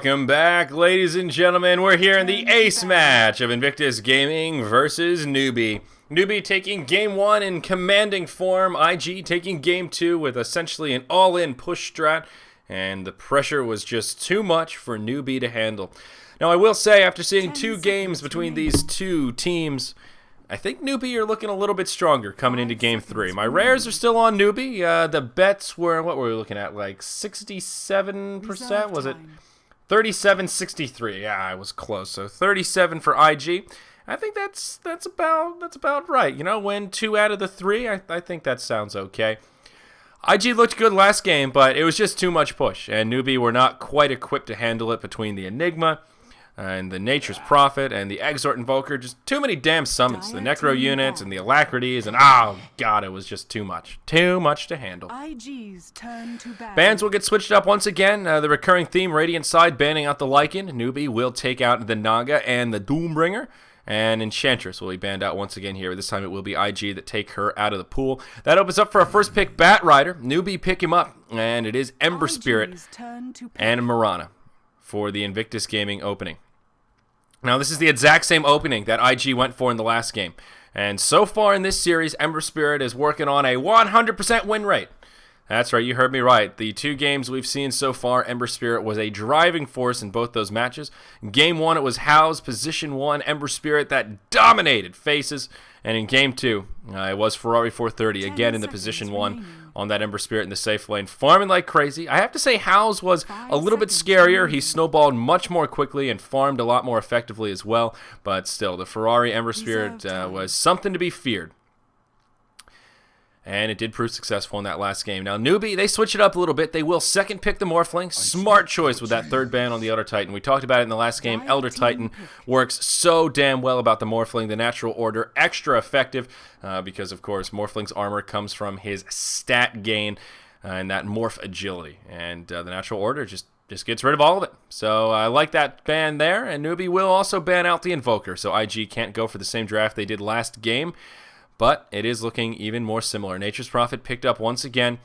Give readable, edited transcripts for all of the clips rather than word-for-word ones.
Welcome back, ladies and gentlemen. We're here in the ace match of Invictus Gaming versus Newbee. Newbee taking game 1 in commanding form, IG taking game 2 with essentially an all-in push strat, and the pressure was just too much for Newbee to handle. Now, I will say, after seeing 2 games between these two teams, I think Newbee are looking a little bit stronger coming into game 3. My rares are still on Newbee. The bets were, what were we looking at, like 67%? Was it 37-63? Yeah, I was close. So 37 for IG. I think that's about right. You know, win 2 out of the 3. I think that sounds okay. IG looked good last game, but it was just too much push, and Newbee were not quite equipped to handle it between the Enigma and the Nature's Prophet and the Exort Invoker. Just too many damn summons. The Necro units and the Alacrities, and oh god, it was just too much. Too much to handle. IG's turn to battle. Bans will get switched up once again. The recurring theme, Radiant side, banning out the Lycan. Newbee will take out the Naga and the Doombringer. And Enchantress will be banned out once again here. This time it will be IG that take her out of the pool. That opens up for a first pick Bat Rider. Newbee pick him up, and it is Ember Spirit and Mirana for the Invictus Gaming opening. Now, this is the exact same opening that IG went for in the last game. And so far in this series, Ember Spirit is working on a 100% win rate. That's right, you heard me right. The 2 games we've seen so far, Ember Spirit was a driving force in both those matches. In Game 1, it was Howe's Position 1 Ember Spirit that dominated faces. And in Game 2, it was Ferrari 430, again in the Position 1 on that Ember Spirit in the safe lane, farming like crazy. I have to say Howe's was a little bit scarier. He snowballed much more quickly and farmed a lot more effectively as well. But still, the Ferrari Ember Spirit was something to be feared. And it did prove successful in that last game. Now, Newbee, they switch it up a little bit. They will second pick the Morphling. Smart choice with that 3rd ban on the Elder Titan. We talked about it in the last game. Elder Titan works so damn well about the Morphling. The natural order, extra effective because, of course, Morphling's armor comes from his stat gain and that morph agility. And the natural order just gets rid of all of it. So I like that ban there. And Newbee will also ban out the Invoker. So IG can't go for the same draft they did last game. But it is looking even more similar. Nature's Prophet picked up once again.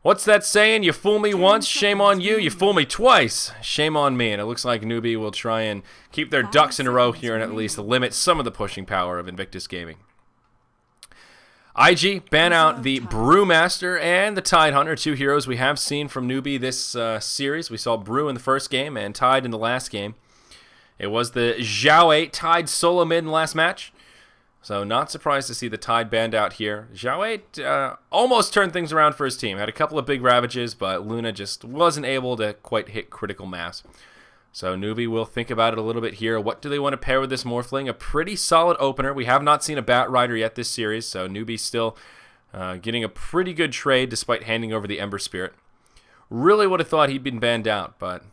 What's that saying? You fool me once, shame on you. You fool me twice, shame on me. And it looks like Newbee will try and keep their ducks in a row here and at least limit some of the pushing power of Invictus Gaming. IG ban out the Brewmaster and the Tidehunter, 2 heroes we have seen from Newbee this series. We saw Brew in the first game and Tide in the last game. It was the Zhao 8 Tide solo mid in the last match. So not surprised to see the Tide banned out here. Zhao 8 almost turned things around for his team. Had a couple of big ravages, but Luna just wasn't able to quite hit critical mass. So Newbee will think about it a little bit here. What do they want to pair with this Morphling? A pretty solid opener. We have not seen a Bat Rider yet this series, so Newbee still getting a pretty good trade despite handing over the Ember Spirit. Really would have thought he'd been banned out, but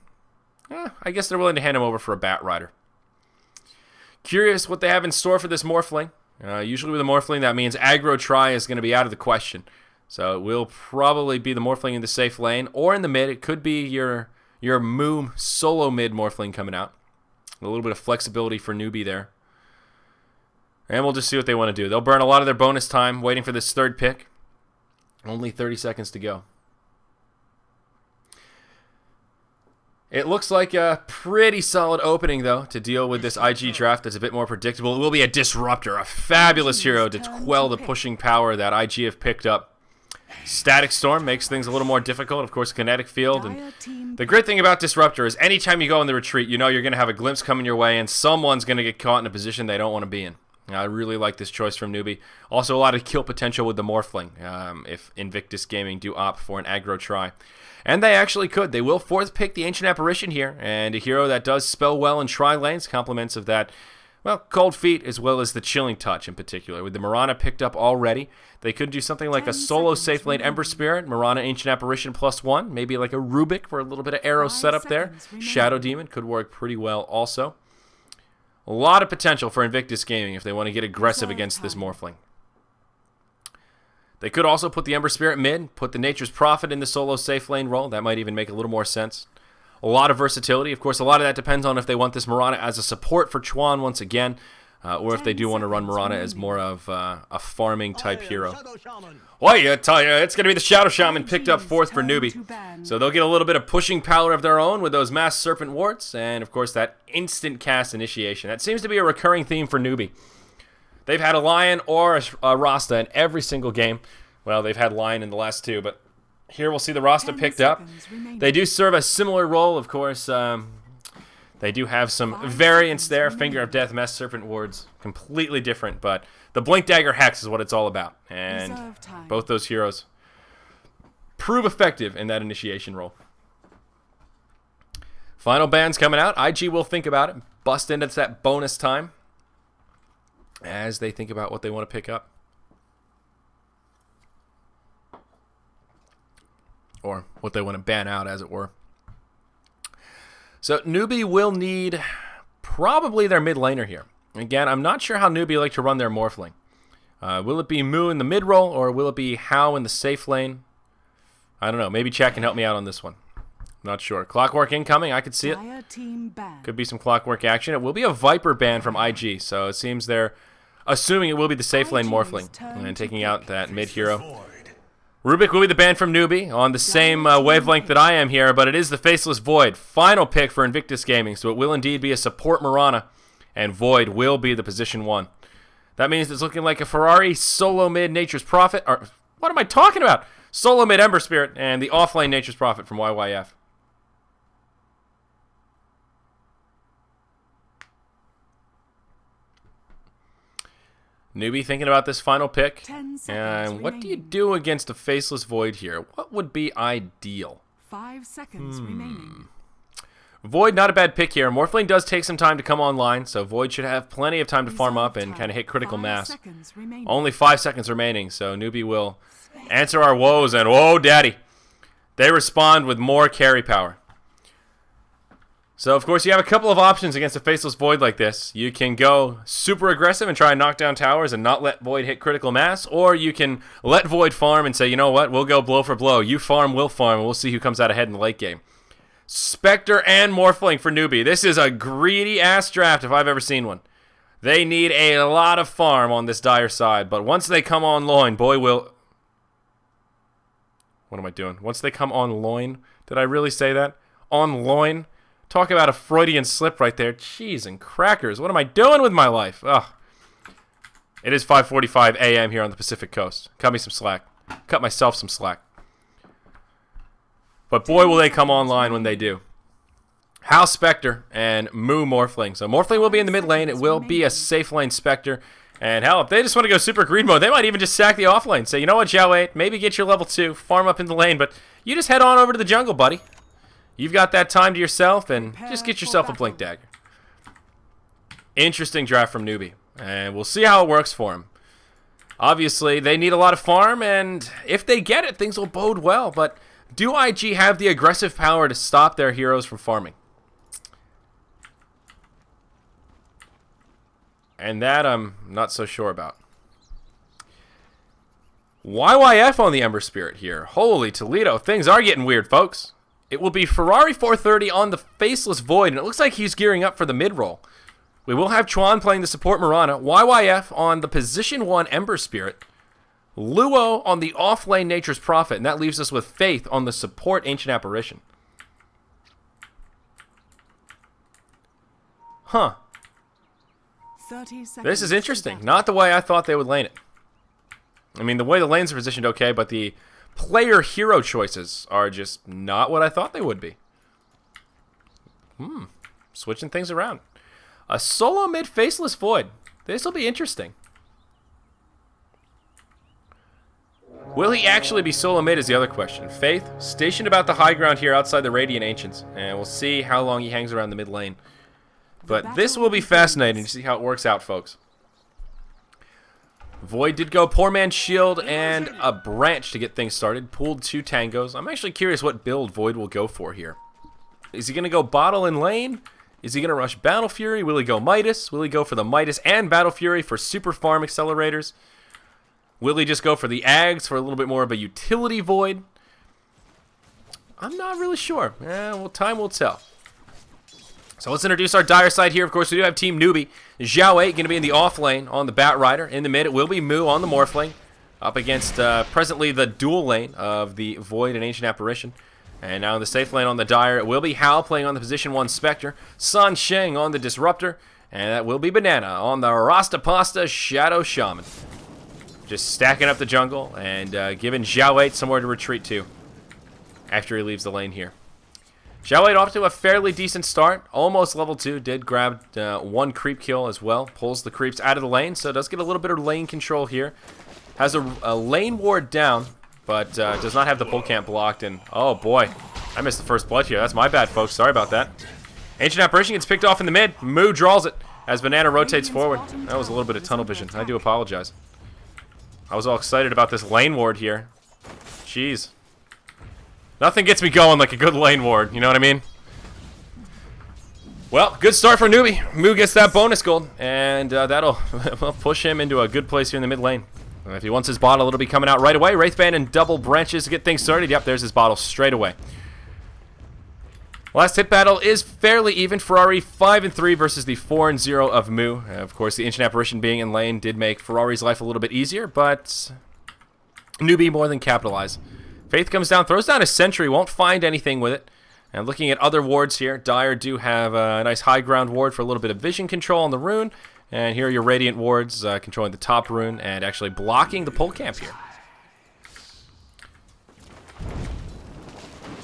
I guess they're willing to hand him over for a Bat Rider. Curious what they have in store for this Morphling. Usually with a Morphling, that means aggro try is going to be out of the question. So it will probably be the Morphling in the safe lane or in the mid. It could be your Moo solo mid Morphling coming out. A little bit of flexibility for Newbee there. And we'll just see what they want to do. They'll burn a lot of their bonus time waiting for this 3rd pick. Only 30 seconds to go. It looks like a pretty solid opening, though, to deal with this IG draft that's a bit more predictable. It will be a Disruptor, a fabulous hero to quell the pushing power that IG have picked up. Static Storm makes things a little more difficult, of course, Kinetic Field. And the great thing about Disruptor is anytime you go in the retreat, you know you're going to have a glimpse coming your way, and someone's going to get caught in a position they don't want to be in. I really like this choice from Newbee. Also, a lot of kill potential with the Morphling if Invictus Gaming do opt for an aggro try. And they actually could. They will 4th pick the Ancient Apparition here, and a hero that does spell well in try lanes, compliments of that, well, Cold Feet as well as the Chilling Touch in particular. With the Mirana picked up already, they could do something like a solo safe lane Ember Spirit, Mirana Ancient Apparition +1, maybe like a Rubik for a little bit of arrow setup there. Shadow Demon could work pretty well also. A lot of potential for Invictus Gaming if they want to get aggressive against this Morphling. They could also put the Ember Spirit mid, put the Nature's Prophet in the solo safe lane role. That might even make a little more sense. A lot of versatility. Of course, a lot of that depends on if they want this Mirana as a support for Chuan once again. or if they do want to run Mirana as more of a farming type hero. Shadow Shaman. I tell you, it's going to be the Shadow Shaman picked up 4th for Newbee. So they'll get a little bit of pushing power of their own with those Mass Serpent wards, and of course that instant cast initiation. That seems to be a recurring theme for Newbee. They've had a Lion or a Rasta in every single game. Well, they've had Lion in the last 2, but here we'll see the Rasta picked up. They do serve a similar role, of course. They do have some variants there. Finger of Death, Mass Serpent wards, completely different, but the Blink Dagger Hex is what it's all about. And both those heroes prove effective in that initiation role. Final ban's coming out. IG will think about it. Bust into that bonus time as they think about what they want to pick up. Or what they want to ban out, as it were. So Newbee will need probably their mid laner here. Again, I'm not sure how Newbee like to run their Morphling. Will it be Moo in the mid role, or will it be How in the safe lane? I don't know. Maybe Chat can help me out on this one. Not sure. Clockwork incoming. I could see it. Could be some Clockwork action. It will be a Viper ban from IG, so it seems they're assuming it will be the safe lane Morphling and taking out that mid hero. Rubik will be the ban from Newbee on the same wavelength that I am here, but it is the Faceless Void. Final pick for Invictus Gaming, so it will indeed be a support Mirana, and Void will be the position 1. That means it's looking like a Ferrari solo mid Nature's Prophet, or what am I talking about? Solo mid Ember Spirit, and the offlane Nature's Prophet from YYF. Newbee thinking about this final pick. And what do you do against a Faceless Void here? What would be ideal? 5 seconds remaining. Void, not a bad pick here. Morphling does take some time to come online, so Void should have plenty of time to farm up and kind of hit critical mass. Only 5 seconds remaining, so Newbee will answer our woes, and whoa, daddy. They respond with more carry power. So, of course, you have a couple of options against a Faceless Void like this. You can go super aggressive and try and knock down towers and not let Void hit critical mass, or you can let Void farm and say, you know what, we'll go blow for blow. You farm, we'll farm, and we'll see who comes out ahead in the late game. Spectre and Morphling for Newbee. This is a greedy-ass draft if I've ever seen one. They need a lot of farm on this dire side, but once they come on loin, boy will... What am I doing? Once they come on loin? Did I really say that? On loin? Talk about a Freudian slip right there. Cheese and crackers. What am I doing with my life? Ugh. It is 5:45 a.m. here on the Pacific Coast. Cut me some slack. Cut myself some slack. But boy, will they come online when they do. House Spectre and Moo Morphling. So Morphling will be in the mid lane. It will be a safe lane Spectre. And hell, if they just want to go super greed mode, they might even just sack the off lane. Say, you know what, Zhao 8, maybe get your level 2, farm up in the lane, but you just head on over to the jungle, buddy. You've got that time to yourself, and just get yourself a Blink Dagger. Interesting draft from Newbee, and we'll see how it works for him. Obviously, they need a lot of farm, and if they get it, things will bode well, but do IG have the aggressive power to stop their heroes from farming? And that I'm not so sure about. YYF on the Ember Spirit here. Holy Toledo, things are getting weird, folks. It will be Ferrari 430 on the Faceless Void, and it looks like he's gearing up for the mid-roll. We will have Chuan playing the support Mirana, YYF on the position 1 Ember Spirit, Luo on the off-lane Nature's Prophet, and that leaves us with Faith on the support Ancient Apparition. Huh. 30 seconds. This is interesting. Not the way I thought they would lane it. I mean, the way the lanes are positioned, okay, but the player hero choices are just not what I thought they would be. Switching things around. A solo mid Faceless Void. This will be interesting. Will he actually be solo mid is the other question. Faith, stationed about the high ground here outside the Radiant Ancients. And we'll see how long he hangs around the mid lane. But this will be fascinating to see how it works out, folks. Void did go Poor Man's Shield and a branch to get things started. Pulled 2 tangos. I'm actually curious what build Void will go for here. Is he going to go bottle and lane? Is he going to rush Battle Fury? Will he go Midas? Will he go for the Midas and Battle Fury for super farm accelerators? Will he just go for the Ags for a little bit more of a utility Void? I'm not really sure. Well, time will tell. So let's introduce our dire side here. Of course, we do have Team Newbee. Xiao 8 going to be in the off lane on the Bat Rider. In the mid, it will be Moo on the Morphling. Up against presently the dual lane of the Void and Ancient Apparition. And now in the safe lane on the Dire, it will be Hal playing on the position 1 Spectre. Sun Sheng on the Disruptor. And that will be Banana on the Rasta Pasta Shadow Shaman. Just stacking up the jungle and giving Xiao 8 somewhere to retreat to after he leaves the lane here. Xiao 8 off to a fairly decent start. Almost level 2. Did grab 1 creep kill as well. Pulls the creeps out of the lane, so does get a little bit of lane control here. Has a lane ward down, but does not have the pull camp blocked. And oh boy, I missed the first blood here. That's my bad, folks. Sorry about that. Ancient Apparition gets picked off in the mid. Moo draws it as Banana rotates forward. That was a little bit of tunnel vision. I do apologize. I was all excited about this lane ward here. Jeez. Nothing gets me going like a good lane ward. You know what I mean? Well, good start for Newbee. Moo gets that bonus gold, and that'll push him into a good place here in the mid lane. If he wants his bottle, it'll be coming out right away. Wraithband and double branches to get things started. Yep, there's his bottle straight away. Last hit battle is fairly even. Ferrari 5-3 versus the 4-0 of Moo. Of course, the Ancient Apparition being in lane did make Ferrari's life a little bit easier, but Newbee more than capitalized. Faith comes down, throws down a sentry, won't find anything with it. And looking at other wards here, Dire do have a nice high ground ward for a little bit of vision control on the Rune. And here are your Radiant wards controlling the top Rune and actually blocking the pull camp here.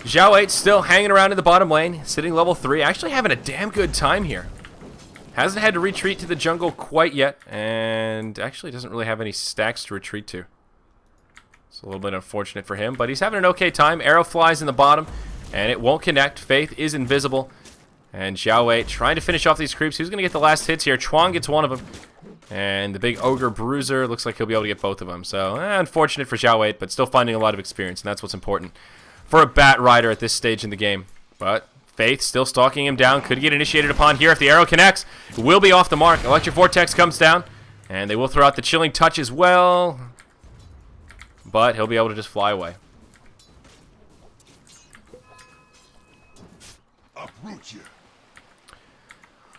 Xiao 8 still hanging around in the bottom lane, sitting level 3, actually having a damn good time here. Hasn't had to retreat to the jungle quite yet, and actually doesn't really have any stacks to retreat to. It's a little bit unfortunate for him, but he's having an okay time. Arrow flies in the bottom, and it won't connect. Faith is invisible. And Xiao 8 trying to finish off these creeps. Who's going to get the last hits here? Chuan gets one of them. And the big Ogre Bruiser looks like he'll be able to get both of them. So, unfortunate for Xiao 8, but still finding a lot of experience, and that's what's important for a Bat Rider at this stage in the game. But Faith still stalking him down. Could get initiated upon here if the arrow connects. Will be off the mark. Electric Vortex comes down. And they will throw out the Chilling Touch as well. But he'll be able to just fly away. Uproot you.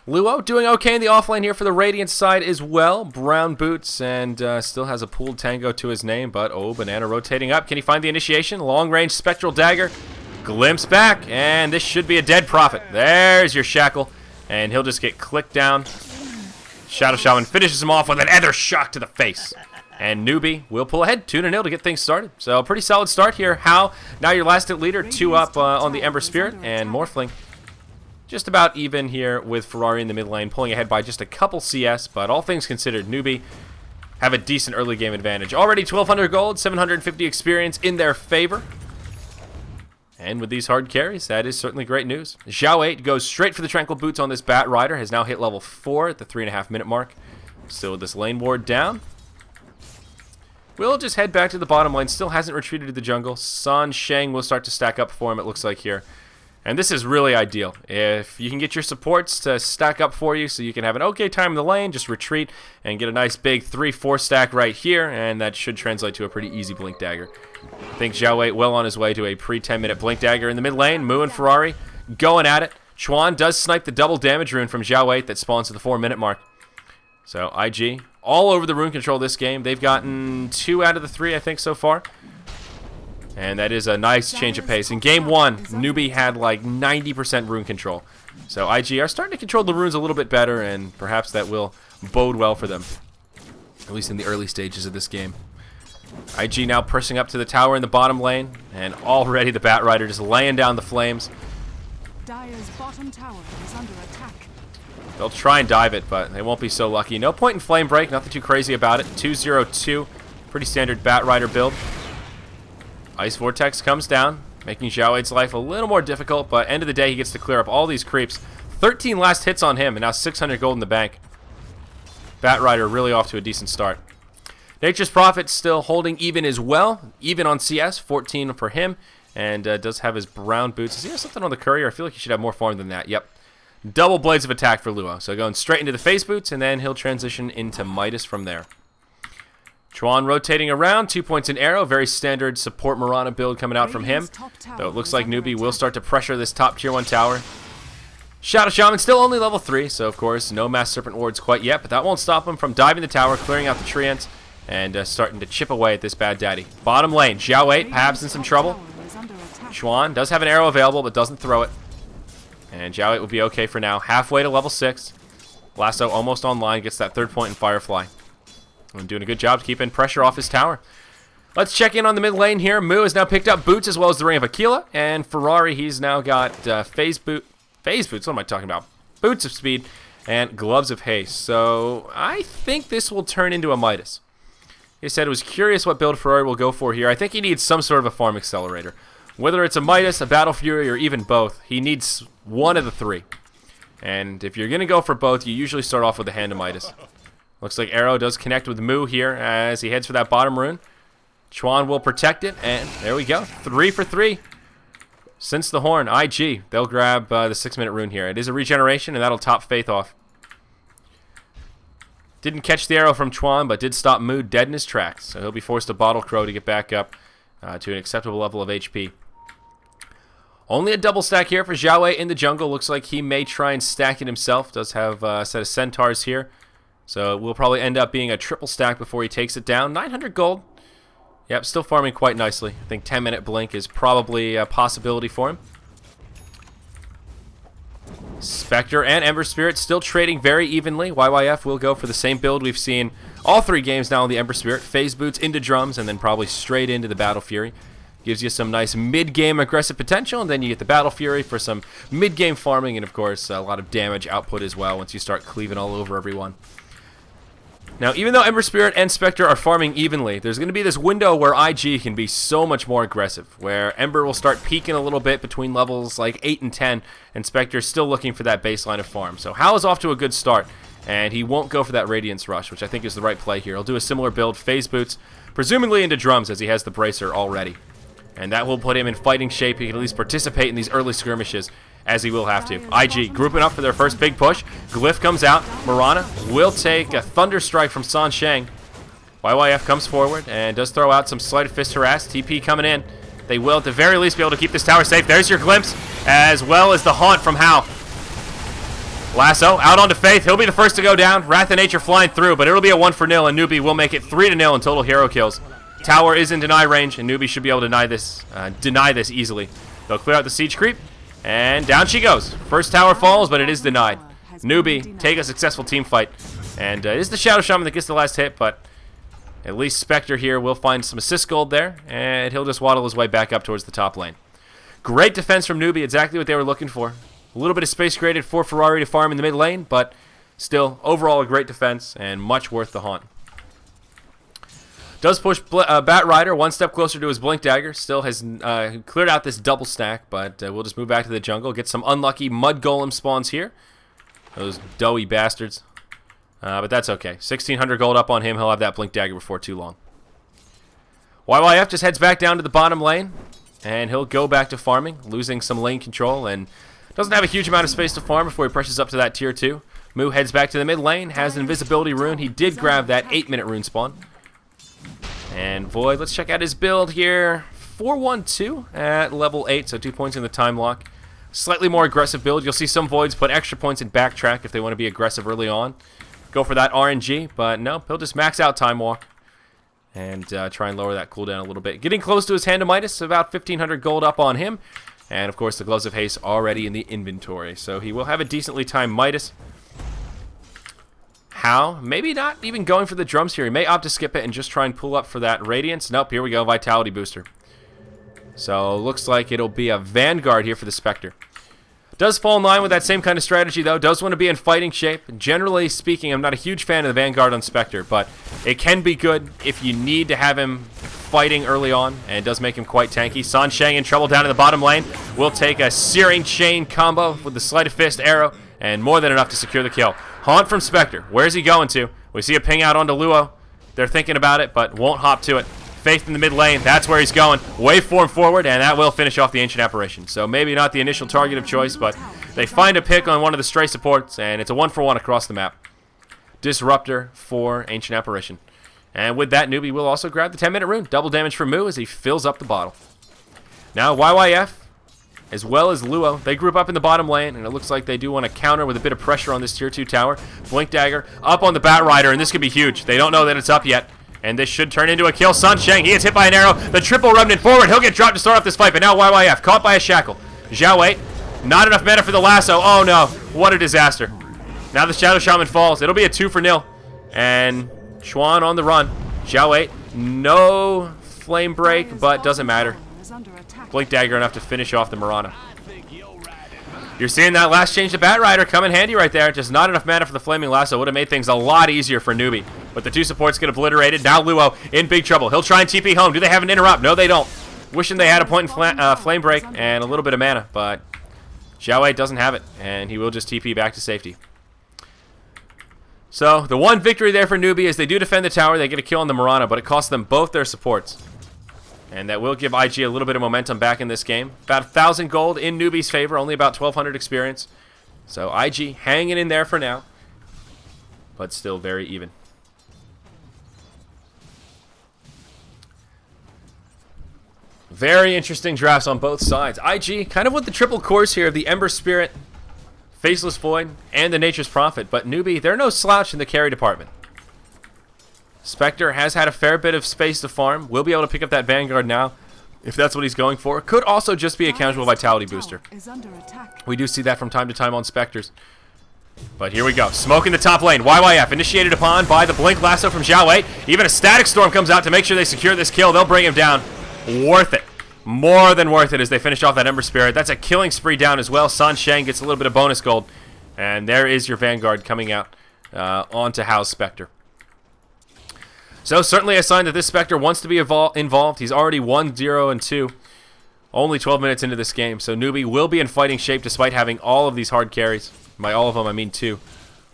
Luo doing okay in the offlane here for the Radiant side as well. Brown boots and still has a pooled tango to his name, but oh, Banana rotating up. Can he find the initiation? Long range Spectral Dagger. Glimpse back, and this should be a dead prophet. There's your shackle, and he'll just get clicked down. Shadow Shaman finishes him off with an Ether Shock to the face. And Newbee will pull ahead 2-0 to get things started. So pretty solid start here. How? Now your last hit leader, 2 up on the Ember Spirit, and Morphling just about even here with Ferrari in the mid lane, pulling ahead by just a couple CS, but all things considered, Newbee have a decent early game advantage. Already 1,200 gold, 750 experience in their favor. And with these hard carries, that is certainly great news. Xiao 8 goes straight for the Tranquil Boots on this Bat Rider, has now hit level 4 at the 3.5 minute mark. Still with this lane ward down. We'll just head back to the bottom lane, still hasn't retreated to the jungle. Sun Sheng will start to stack up for him, it looks like here. And this is really ideal. If you can get your supports to stack up for you so you can have an okay time in the lane, just retreat and get a nice big 3-4 stack right here, and that should translate to a pretty easy Blink Dagger. I think Xiao 8 well on his way to a pre-10 minute Blink Dagger in the mid lane. Moo and Ferrari going at it. Chuan does snipe the double damage rune from Xiao 8 that spawns at the 4 minute mark. So IG all over the rune control this game. They've gotten 2 out of the 3 I think so far. And that is a nice change of pace. In game 1, Newbee had like 90% rune control. So IG are starting to control the runes a little bit better, and perhaps that will bode well for them, at least in the early stages of this game. IG now pushing up to the tower in the bottom lane, and already the Bat Rider just laying down the flames. Dire's bottom tower is under attack. They'll try and dive it, but they won't be so lucky. No point in Flame Break, nothing too crazy about it. 2-0-2, pretty standard Bat Rider build. Ice Vortex comes down, making Xiao 8's life a little more difficult, but end of the day, he gets to clear up all these creeps. 13 last hits on him, and now 600 gold in the bank. Bat Rider really off to a decent start. Nature's Prophet still holding even as well, even on CS, 14 for him, and does have his brown boots. Does he have something on the courier? I feel like he should have more farm than that. Yep. Double Blades of Attack for Luo, so going straight into the face boots, and then he'll transition into Midas from there. Chuan rotating around, 2 points in arrow, very standard support Mirana build coming out from him. Though it looks like Newbee will start to pressure this top tier 1 tower. Shadow Shaman still only level 3, so of course no Mass Serpent Wards quite yet, but that won't stop him from diving the tower, clearing out the tree ants, and starting to chip away at this bad daddy. Bottom lane, Xiao 8, perhaps in some trouble. Chuan does have an arrow available, but doesn't throw it. And Xiao 8 will be okay for now. Halfway to level 6. Lasso almost online, gets that 3rd point in Firefly. And doing a good job keeping pressure off his tower. Let's check in on the mid lane here. Mu has now picked up boots as well as the Ring of Aquila. And Ferrari, he's now got phase boots, what am I talking about? Boots of speed and gloves of haste. So I think this will turn into a Midas. He said he was curious what build Ferrari will go for here. I think he needs some sort of a farm accelerator. Whether it's a Midas, a Battle Fury, or even both, he needs one of the 3. And if you're going to go for both, you usually start off with a Hand of Midas. Looks like Arrow does connect with Mu here as he heads for that bottom rune. Chuan will protect it, and there we go. 3 for 3. Since the horn, IG, they'll grab the 6-minute rune here. It is a regeneration, and that'll top Faith off. Didn't catch the arrow from Chuan, but did stop Mu dead in his tracks. So he'll be forced to Bottle Crow to get back up to an acceptable level of HP. Only a double stack here for Xiao 8 in the jungle. Looks like he may try and stack it himself. Does have a set of centaurs here. So it will probably end up being a triple stack before he takes it down. 900 gold. Yep, still farming quite nicely. I think 10-minute blink is probably a possibility for him. Spectre and Ember Spirit still trading very evenly. YYF will go for the same build we've seen all 3 games now on the Ember Spirit. Phase boots into drums and then probably straight into the Battle Fury. Gives you some nice mid-game aggressive potential, and then you get the Battle Fury for some mid-game farming and, of course, a lot of damage output as well once you start cleaving all over everyone. Now, even though Ember Spirit and Spectre are farming evenly, there's going to be this window where IG can be so much more aggressive, where Ember will start peaking a little bit between levels like 8 and 10, and Spectre's still looking for that baseline of farm. So Hal is off to a good start, and he won't go for that Radiance Rush, which I think is the right play here. He'll do a similar build, Phase Boots, presumably into drums as he has the Bracer already. And that will put him in fighting shape. He can at least participate in these early skirmishes, as he will have to. IG grouping up for their first big push. Glyph comes out. Mirana will take a Thunder Strike from San Shang. YYF comes forward and does throw out some Sleight of Fist Harass. TP coming in. They will at the very least be able to keep this tower safe. There's your glimpse, as well as the Haunt from Hal. Lasso out onto Faith. He'll be the first to go down. Wrath of Nature flying through, but it'll be a 1-0, and Newbee will make it 3-0 in total hero kills. Tower is in deny range, and Newbee should be able to deny this easily. They'll clear out the siege creep, and down she goes. First tower falls, but it is denied. Newbee take a successful team fight, and it is the Shadow Shaman that gets the last hit, but at least Spectre here will find some assist gold there, and he'll just waddle his way back up towards the top lane. Great defense from Newbee, exactly what they were looking for. A little bit of space created for Ferrari to farm in the mid lane, but still, overall a great defense, and much worth the haunt. Does push Bat Rider one step closer to his Blink Dagger. Still has cleared out this double stack, but we'll just move back to the jungle. Get some unlucky Mud Golem spawns here. Those doughy bastards. But that's okay. 1,600 gold up on him. He'll have that Blink Dagger before too long. YYF just heads back down to the bottom lane, and he'll go back to farming, losing some lane control, and doesn't have a huge amount of space to farm before he presses up to that tier 2. Mu heads back to the mid lane, has an invisibility rune. He did grab that 8-minute rune spawn. And Void, let's check out his build here. 4-1-2 at level 8, so 2 points in the time lock. Slightly more aggressive build. You'll see some Voids put extra points in backtrack if they want to be aggressive early on. Go for that RNG, but no, he'll just max out time walk and try and lower that cooldown a little bit. Getting close to his Hand of Midas, about 1,500 gold up on him. And of course the Gloves of Haste already in the inventory, so he will have a decently timed Midas. How? Maybe not even going for the drums here. He may opt to skip it and just try and pull up for that Radiance. Nope, here we go, Vitality Booster. So looks like it'll be a Vanguard here for the Spectre. Does fall in line with that same kind of strategy though. Does want to be in fighting shape. Generally speaking, I'm not a huge fan of the Vanguard on Spectre, but it can be good if you need to have him fighting early on, and it does make him quite tanky. San Shang in trouble down in the bottom lane. We'll take a Searing Chain combo with the Sleight of Fist arrow, and more than enough to secure the kill. Haunt from Spectre. Where's he going to? We see a ping out onto Luo. They're thinking about it, but won't hop to it. Faith in the mid lane. That's where he's going. Waveform forward, and that will finish off the Ancient Apparition. So maybe not the initial target of choice, but they find a pick on one of the stray supports, and it's a 1-for-1 across the map. Disruptor for Ancient Apparition. And with that, Newbee will also grab the 10-minute rune. Double damage for Mu as he fills up the bottle. Now YYF as well as Luo. They group up in the bottom lane, and it looks like they do want to counter with a bit of pressure on this tier 2 tower. Blink Dagger up on the Bat Rider, and this could be huge. They don't know that it's up yet, and this should turn into a kill. Sun Sheng, he gets hit by an arrow. The triple remnant forward. He'll get dropped to start off this fight, but now YYF caught by a shackle. Zhao Wei, not enough mana for the lasso. Oh no, what a disaster. Now the Shadow Shaman falls. It'll be a 2-0, and Chuan on the run. Zhao Wei, no flame break, but doesn't matter. Blink Dagger enough to finish off the Mirana. You're seeing that last change to Bat Rider come in handy right there. Just not enough mana for the Flaming Lasso. Would have made things a lot easier for Newbee. But the 2 supports get obliterated. Now Luo in big trouble. He'll try and TP home. Do they have an interrupt? No, they don't. Wishing they had a point in Flame Break and a little bit of mana. But Zhao Wei doesn't have it. And he will just TP back to safety. So the one victory there for Newbee is they do defend the tower. They get a kill on the Mirana. But it costs them both their supports. And that will give IG a little bit of momentum back in this game. About 1,000 gold in Newbee's favor, only about 1,200 experience. So IG hanging in there for now, but still very even. Very interesting drafts on both sides. IG kind of with the triple course here of the Ember Spirit, Faceless Void, and the Nature's Prophet. But Newbee, they're no slouch in the carry department. Spectre has had a fair bit of space to farm. Will be able to pick up that Vanguard now, if that's what he's going for. Could also just be a casual vitality booster. We do see that from time to time on Spectres. But here we go. Smoking the top lane. YYF initiated upon by the Blink Lasso from Zhao Wei. Even a Static Storm comes out to make sure they secure this kill. They'll bring him down. Worth it. More than worth it as they finish off that Ember Spirit. That's a killing spree down as well. San Sheng gets a little bit of bonus gold. And there is your Vanguard coming out onto House Spectre. So certainly a sign that this Spectre wants to be involved. He's already 1-0-2. Only 12 minutes into this game. So Newbee will be in fighting shape despite having all of these hard carries. By all of them, I mean 2.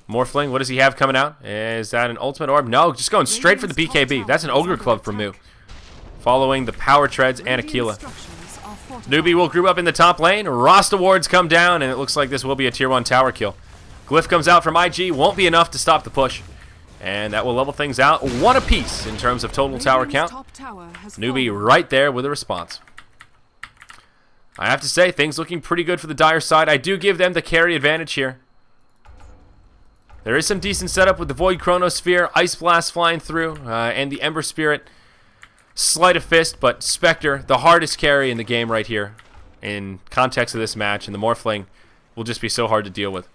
Morphling, what does he have coming out? Is that an ultimate orb? No, just going straight for the BKB. That's an Ogre Club from Mu. Following the Power Treads and Aquila. Newbee will group up in the top lane. Rasta wards come down, and it looks like this will be a tier 1 tower kill. Glyph comes out from IG. Won't be enough to stop the push. And that will level things out 1 apiece in terms of total tower count. Newbee right there with a response. I have to say, things looking pretty good for the Dire side. I do give them the carry advantage here. There is some decent setup with the Void Chronosphere, Ice Blast flying through, and the Ember Spirit. Sleight of Fist, but Spectre, the hardest carry in the game right here in context of this match, and the Morphling will just be so hard to deal with.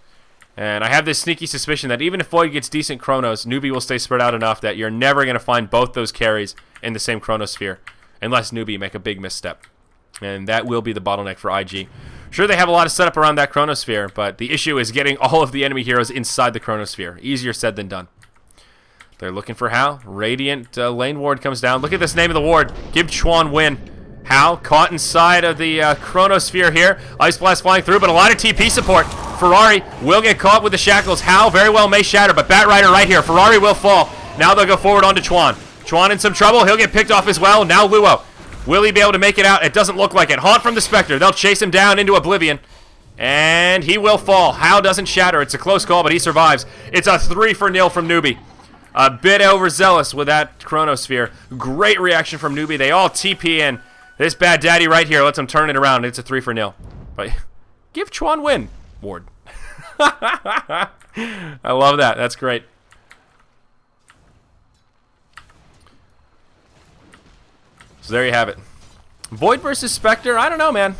And I have this sneaky suspicion that even if Void gets decent Chronos, Newbee will stay spread out enough that you're never going to find both those carries in the same Chronosphere, unless Newbee make a big misstep. And that will be the bottleneck for IG. Sure, they have a lot of setup around that Chronosphere, but the issue is getting all of the enemy heroes inside the Chronosphere. Easier said than done. They're looking for Hao. Radiant lane ward comes down. Look at this name of the ward. Give Chuan win. Hao caught inside of the Chronosphere here. Ice Blast flying through, but a lot of TP support. Ferrari will get caught with the shackles. Hao very well may shatter, but Bat Rider right here. Ferrari will fall. Now they'll go forward onto Chuan. Chuan in some trouble. He'll get picked off as well. Now Luo. Will he be able to make it out? It doesn't look like it. Haunt from the Spectre. They'll chase him down into oblivion. And he will fall. Hao doesn't shatter. It's a close call, but he survives. It's a 3-0 from Newbee. A bit overzealous with that Chronosphere. Great reaction from Newbee. They all TP in. This bad daddy right here lets him turn it around. It's a 3-0. But give Chuan win, Ward. I love that. That's great. So there you have it. Void versus Spectre. I don't know, man.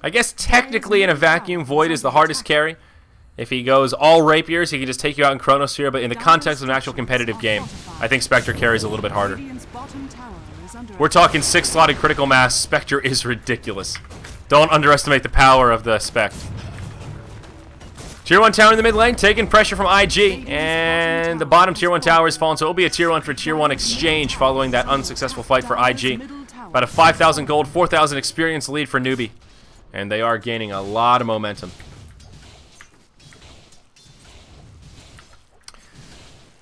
I guess technically in a vacuum, Void is the hardest carry. If he goes all rapiers, he can just take you out in Chronosphere, but in the context of an actual competitive game, I think Spectre carries a little bit harder. We're talking 6-slotted critical mass. Spectre is ridiculous. Don't underestimate the power of the Spect. Tier 1 tower in the mid lane, taking pressure from IG, and the bottom Tier 1 tower has fallen, so it will be a Tier 1 for Tier 1 exchange following that unsuccessful fight for IG. About a 5,000 gold, 4,000 experience lead for Newbee, and they are gaining a lot of momentum.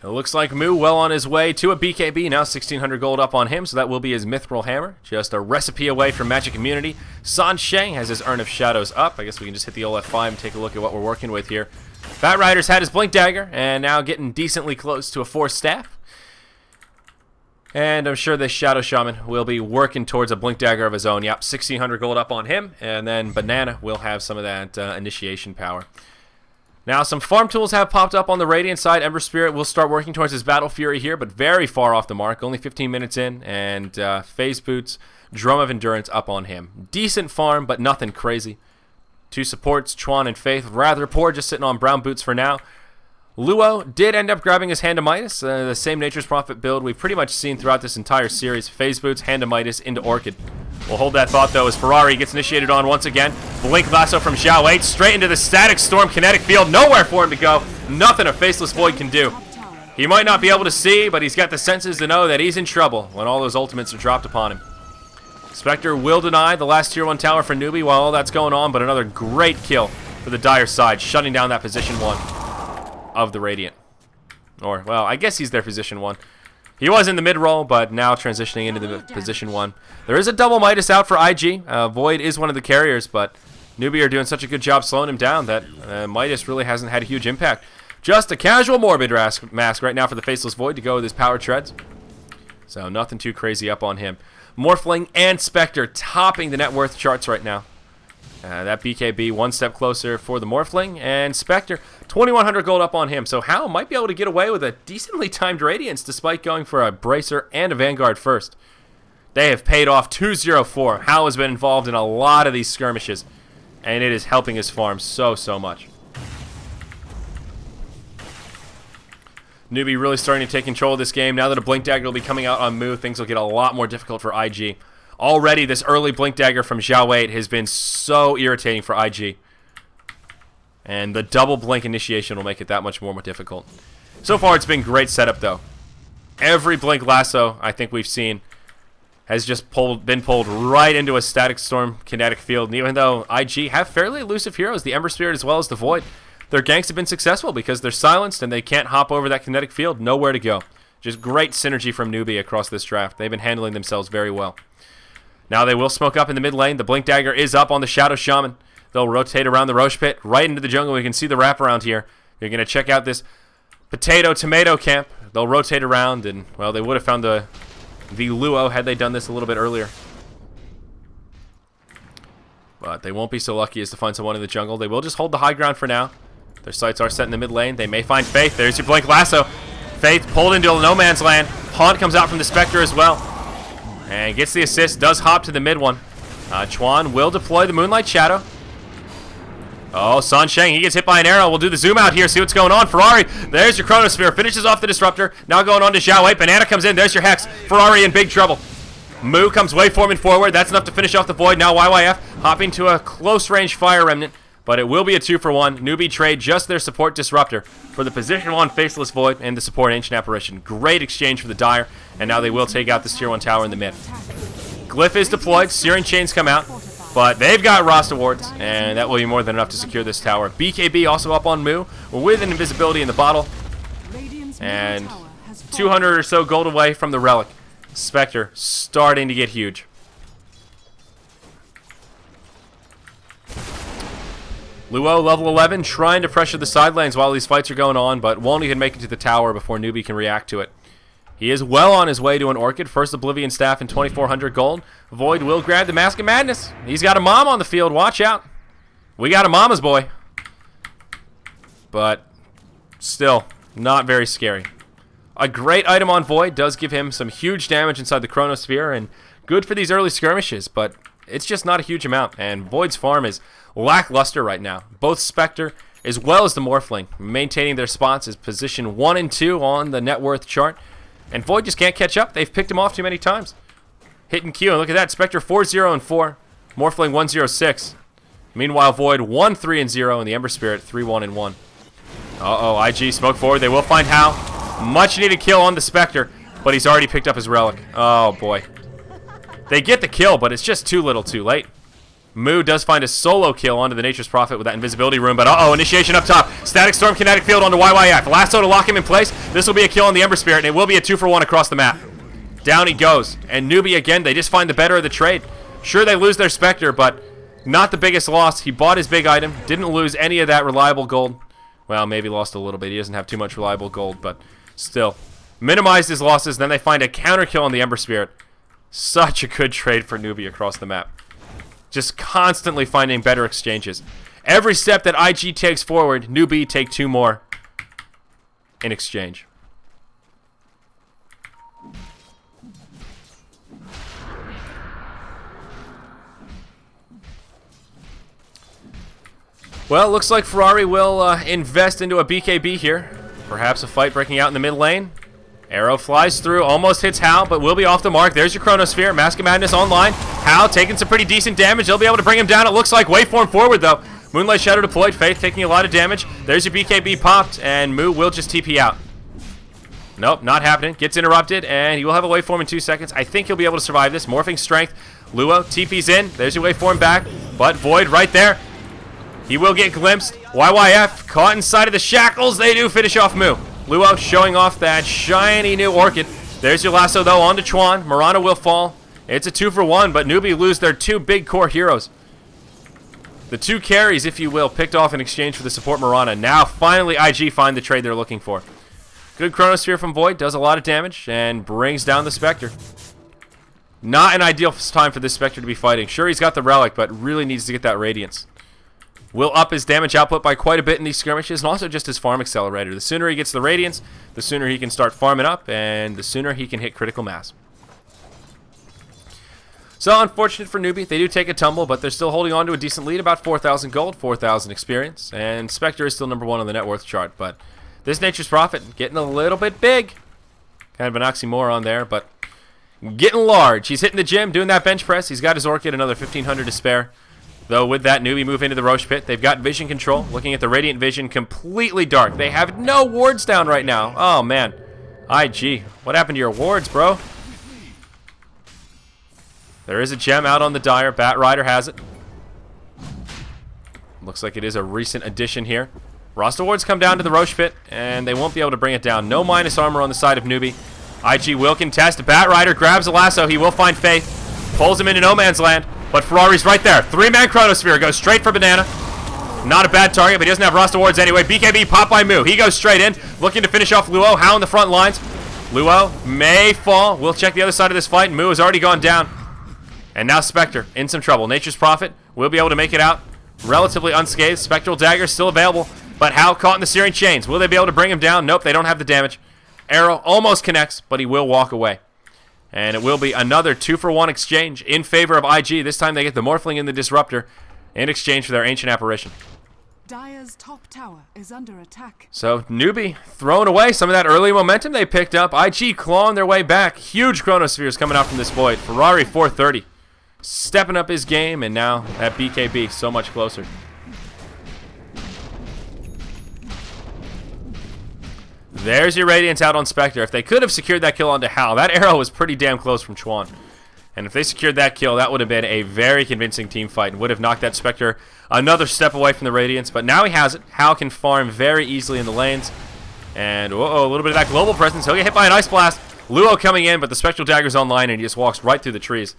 It looks like Mu well on his way to a BKB. Now 1,600 gold up on him, so that will be his Mithril Hammer. Just a recipe away from Magic Immunity. San Sheng has his Urn of Shadows up. I guess we can just hit the old F5 and take a look at what we're working with here. Bat Rider's had his Blink Dagger, and now getting decently close to a 4 staff. And I'm sure this Shadow Shaman will be working towards a Blink Dagger of his own. Yep, 1,600 gold up on him. And then Banana will have some of that initiation power. Now, some farm tools have popped up on the Radiant side. Ember Spirit will start working towards his Battle Fury here, but very far off the mark. Only 15 minutes in. And Phase Boots, Drum of Endurance up on him. Decent farm, but nothing crazy. 2 supports, Chuan and Faith. Rather poor, just sitting on brown boots for now. Luo did end up grabbing his Hand of Midas, the same Nature's Prophet build we've pretty much seen throughout this entire series. Phase Boots, Hand of Midas into Orchid. We'll hold that thought, though, as Ferrari gets initiated on once again. Blink Lasso from Zhao 8, straight into the Static Storm Kinetic Field. Nowhere for him to go. Nothing a Faceless Void can do. He might not be able to see, but he's got the senses to know that he's in trouble when all those ultimates are dropped upon him. Spectre will deny the last Tier 1 tower for Newbee while all that's going on, but another great kill for the Dire side, shutting down that position 1 of the Radiant. Or, well, I guess he's their position 1. He was in the mid-roll, but now transitioning into the position 1. There is a double Midas out for IG. Void is one of the carriers, but Newbee are doing such a good job slowing him down that Midas really hasn't had a huge impact. Just a casual Morbid mask right now for the Faceless Void to go with his power treads. So nothing too crazy up on him. Morphling and Spectre topping the net worth charts right now. That BKB one step closer for the Morphling, and Spectre 2,100 gold up on him. So Hao might be able to get away with a decently timed Radiance despite going for a Bracer and a Vanguard first. They have paid off 204. Hao has been involved in a lot of these skirmishes, and it is helping his farm so much. Newbee really starting to take control of this game. Now that a Blink Dagger will be coming out on Mu, things will get a lot more difficult for IG. Already, this early Blink Dagger from Zhao 8 has been so irritating for IG. And the double Blink initiation will make it that much more difficult. So far, it's been great setup, though. Every Blink Lasso I think we've seen has just been pulled right into a Static Storm Kinetic Field. And even though IG have fairly elusive heroes, the Ember Spirit as well as the Void, their ganks have been successful because they're silenced and they can't hop over that Kinetic Field. Nowhere to go. Just great synergy from Newbee across this draft. They've been handling themselves very well. Now they will smoke up in the mid lane. The Blink Dagger is up on the Shadow Shaman. They'll rotate around the Roche Pit right into the jungle. We can see the wraparound here. You're going to check out this potato-tomato camp. They'll rotate around, and, well, they would have found the Luo had they done this a little bit earlier. But they won't be so lucky as to find someone in the jungle. They will just hold the high ground for now. Their sights are set in the mid lane. They may find Faith. There's your Blink Lasso. Faith pulled into no man's land. Haunt comes out from the Spectre as well. And gets the assist. Does hop to the mid one. Chuan will deploy the Moonlight Shadow. Oh, San Sheng, he gets hit by an arrow. We'll do the zoom out here, see what's going on. Ferrari, there's your Chronosphere. Finishes off the Disruptor. Now going on to Zhao 8. Banana comes in. There's your Hex. Ferrari in big trouble. Mu comes waveforming forward. That's enough to finish off the Void. Now YYF hopping to a close-range Fire Remnant. But it will be a 2-for-1. Newbee trade just their support Disruptor for the position 1 Faceless Void and the support Ancient Apparition. Great exchange for the Dire. And now they will take out this Tier 1 tower in the mid. Glyph is deployed. Searing Chains come out. But they've got Rasta wards, and that will be more than enough to secure this tower. BKB also up on Mu with an invisibility in the bottle. And 200 or so gold away from the Relic. Spectre starting to get huge. Luo, level 11, trying to pressure the side lanes while these fights are going on, but won't even make it to the tower before Newbee can react to it. He is well on his way to an Orchid. First Oblivion Staff and 2,400 gold. Void will grab the Mask of Madness. He's got a mom on the field. Watch out. We got a mama's boy. But still, not very scary. A great item on Void does give him some huge damage inside the Chronosphere, and good for these early skirmishes, but it's just not a huge amount, and Void's farm is lackluster right now. Both Spectre as well as the Morphling maintaining their spots as position 1 and 2 on the net worth chart. And Void just can't catch up. They've picked him off too many times. Hit and Q, and look at that. Spectre 4-0 and 4. Morphling 1-0-6. Meanwhile, Void 1-3 and 0, and the Ember Spirit 3-1 and 1. Uh-oh, IG smoke forward. They will find Hao. Much needed kill on the Spectre, but he's already picked up his Relic. Oh, boy. They get the kill, but it's just too little too late. Mu does find a solo kill onto the Nature's Prophet with that invisibility rune, but uh-oh, initiation up top. Static Storm Kinetic Field onto YYF. Lasso to lock him in place. This will be a kill on the Ember Spirit, and it will be a 2-for-1 across the map. Down he goes. And Newbee, again, they just find the better of the trade. Sure, they lose their Spectre, but not the biggest loss. He bought his big item. Didn't lose any of that reliable gold. Well, maybe lost a little bit. He doesn't have too much reliable gold, but still. minimized his losses. Then they find a counter kill on the Ember Spirit. Such a good trade for Newbee across the map. Just constantly finding better exchanges. Every step that IG takes forward, Newbee take 2 more in exchange. Well, looks like Ferrari will invest into a BKB here. Perhaps a fight breaking out in the mid lane. Arrow flies through, almost hits Hal, but will be off the mark. There's your Chronosphere. Mask of Madness online. Hal taking some pretty decent damage. They'll be able to bring him down. It looks like waveform forward, though. Moonlight Shadow deployed. Faith taking a lot of damage. There's your BKB popped, and Moo will just TP out. Nope, not happening. Gets interrupted, and he will have a waveform in 2 seconds. I think he'll be able to survive this. Morphing Strength. Luo TP's in. There's your waveform back, but Void right there. He will get glimpsed. YYF caught inside of the shackles. They do finish off Moo. Luo showing off that shiny new Orchid. There's your lasso, though, onto Chuan. Mirana will fall. It's a 2-for-1, but Newbee lose their 2 big core heroes. The 2 carries, if you will, picked off in exchange for the support Mirana. Now, finally, IG find the trade they're looking for. Good Chronosphere from Void. Does a lot of damage and brings down the Spectre. Not an ideal time for this Spectre to be fighting. Sure, he's got the Relic, but really needs to get that Radiance. Will up his damage output by quite a bit in these skirmishes, and also just his farm accelerator. The sooner he gets the Radiance, the sooner he can start farming up, and the sooner he can hit critical mass. So, unfortunate for Newbee. They do take a tumble, but they're still holding on to a decent lead, about 4,000 gold, 4,000 experience, and Spectre is still number 1 on the net worth chart, but this Nature's Prophet getting a little bit big. Kind of an oxymoron there, but getting large. He's hitting the gym, doing that bench press. He's got his Orchid, another 1,500 to spare. Though with that, Newbee move into the Roche Pit. They've got vision control. Looking at the Radiant Vision, completely dark. They have no wards down right now. Oh, man. IG, what happened to your wards, bro? There is a gem out on the Dire. Bat Rider has it. Looks like it is a recent addition here. Rasta wards come down to the Roche Pit, and they won't be able to bring it down. No minus armor on the side of Newbee. IG will contest. Bat Rider grabs a lasso. He will find Faith. Pulls him into no man's land. But Ferrari's right there. 3-man Chronosphere goes straight for Banana. Not a bad target, but he doesn't have Rasta wards anyway. BKB pop by Moo. He goes straight in, looking to finish off Luo. How in the front lines? Luo may fall. We'll check the other side of this fight. Moo has already gone down. And now Spectre in some trouble. Nature's Prophet will be able to make it out relatively unscathed. Spectral Dagger still available, but Hal caught in the Searing Chains. Will they be able to bring him down? Nope, they don't have the damage. Arrow almost connects, but he will walk away. And it will be another 2-for-1 exchange in favor of IG. This time they get the Morphling and the Disruptor in exchange for their Ancient Apparition. Dire's top tower is under attack. So Newbee throwing away some of that early momentum they picked up. IG clawing their way back. Huge Chronospheres coming out from this Void. Ferrari 430 stepping up his game, and now that BKB so much closer. There's your Radiance out on Spectre. If they could have secured that kill onto Hal, that arrow was pretty damn close from Chuan. And if they secured that kill, that would have been a very convincing team fight and would have knocked that Spectre another step away from the Radiance. But now he has it. Hal can farm very easily in the lanes. And, uh-oh, a little bit of that global presence. He'll get hit by an Ice Blast. Luo coming in, but the Spectral Dagger's online, and he just walks right through the trees.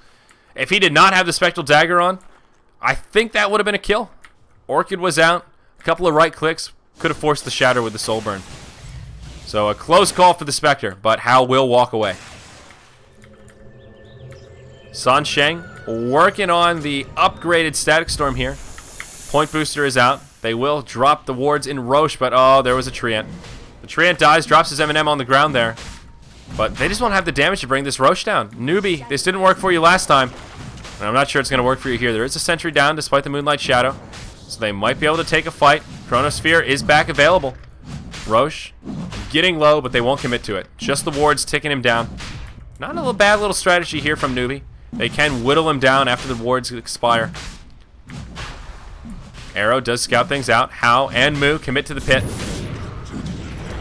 If he did not have the Spectral Dagger on, I think that would have been a kill. Orchid was out. A couple of right clicks. Could have forced the Shatter with the Soul Burn. So a close call for the Spectre, but Hal will walk away. San Sheng working on the upgraded Static Storm here. Point Booster is out. They will drop the wards in Roche, but oh, there was a Treant. The Treant dies, drops his M&M on the ground there. But they just won't have the damage to bring this Roche down. Newbee, this didn't work for you last time. And I'm not sure it's going to work for you here. There is a Sentry down despite the Moonlight Shadow. So they might be able to take a fight. Chronosphere is back available. Roche getting low, but they won't commit to it. Just the wards ticking him down. Not a bad little strategy here from Newbee. They can whittle him down after the wards expire. Arrow does scout things out. Hao and Moo commit to the pit.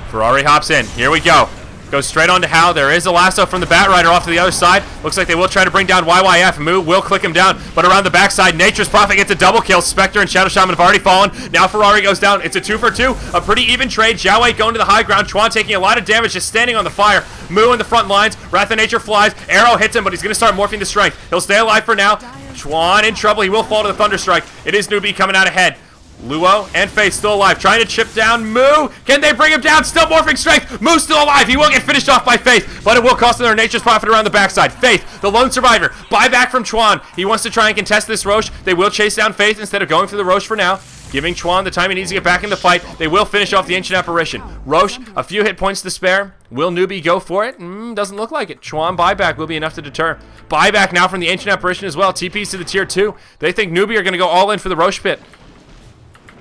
Ferrari hops in. Here we go. Goes straight on to Hal. There is a lasso from the Bat Rider off to the other side. Looks like they will try to bring down YYF. Moo will click him down, but around the backside, Nature's Prophet gets a double kill. Spectre and Shadow Shaman have already fallen. Now Ferrari goes down. It's a 2-for-2. A pretty even trade. Xiaowei going to the high ground. Chuan taking a lot of damage, just standing on the fire. Moo in the front lines. Wrath of Nature flies. Arrow hits him, but he's going to start morphing the strength. He'll stay alive for now. Chuan in trouble. He will fall to the Thunderstrike. It is Newbee coming out ahead. Luo and Faith still alive, trying to chip down Moo. Can they bring him down? Still morphing strength. Moo's still alive. He will get finished off by Faith, but it will cost them their nature's profit around the backside. Faith, the lone survivor. Buyback from Chuan. He wants to try and contest this Roche. They will chase down Faith instead of going for the Roche for now, giving Chuan the time he needs to get back in the fight. They will finish off the Ancient Apparition. Roche, a few hit points to spare. Will Newbee go for it? Doesn't look like it. Chuan buyback will be enough to deter. Buyback now from the Ancient Apparition as well. TPs to the tier 2. They think Newbee are going to go all in for the Roche pit.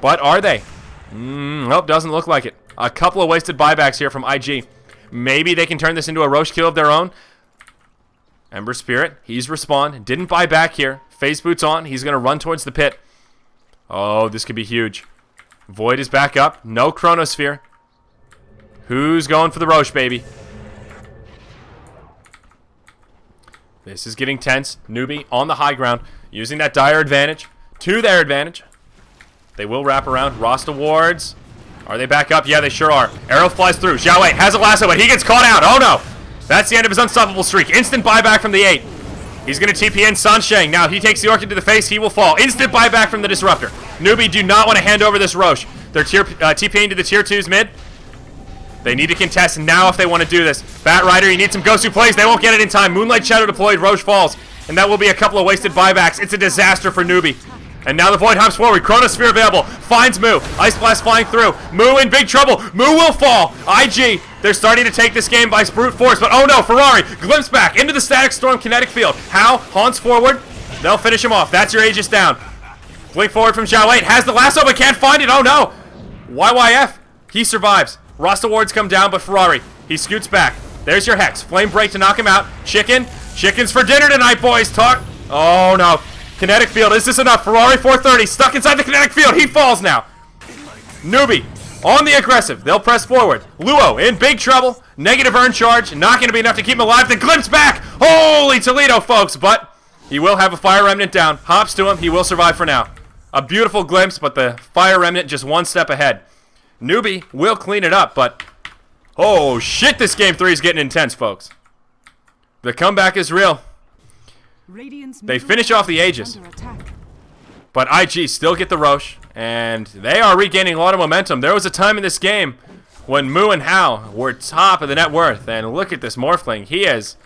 But are they? Nope, doesn't look like it. A couple of wasted buybacks here from IG. Maybe they can turn this into a Roche kill of their own. Ember Spirit, he's respawned. Didn't buy back here. Phase boots on. He's going to run towards the pit. Oh, this could be huge. Void is back up. No Chronosphere. Who's going for the Roche, baby? This is getting tense. Newbee on the high ground, using that dire advantage to their advantage. They will wrap around. Rasta wards. Are they back up? Yeah, they sure are. Arrow flies through. Xiao Wei has a lasso, but he gets caught out. Oh, no. That's the end of his unstoppable streak. Instant buyback from the 8. He's going to TP in Sansheng. Now, he takes the Orchid to the face. He will fall. Instant buyback from the Disruptor. Newbee do not want to hand over this Roche. They're TPing to the tier 2's mid. They need to contest now if they want to do this. Bat Rider, you need some Gosu plays. They won't get it in time. Moonlight Shadow deployed. Roche falls. And that will be a couple of wasted buybacks. It's a disaster for Newbee. And now the Void humps forward. Chronosphere available. Finds Moo. Ice Blast flying through. Moo in big trouble. Moo will fall. IG, they're starting to take this game by brute force. But oh no, Ferrari. Glimpse back into the Static Storm kinetic field. How? Haunts forward. They'll finish him off. That's your Aegis down. Blink forward from Xiao Wei. Has the lasso but can't find it. Oh no. YYF. He survives. Rasta wards come down, but Ferrari, he scoots back. There's your Hex. Flame break to knock him out. Chicken. Chickens for dinner tonight, boys. Talk. Oh no. Kinetic field, is this enough? Ferrari 430, stuck inside the kinetic field. He falls now. Newbee on the aggressive. They'll press forward. Luo in big trouble. Negative earn charge. Not going to be enough to keep him alive. The glimpse back. Holy Toledo, folks. But he will have a Fire Remnant down. Hops to him. He will survive for now. A beautiful glimpse, but the Fire Remnant just one step ahead. Newbee will clean it up, but oh shit, this game 3 is getting intense, folks. The comeback is real. They finish off the Aegis, but IG still get the Roche, and they are regaining a lot of momentum. There was a time in this game when Moo and Hao were top of the net worth, and look at this Morphling. He has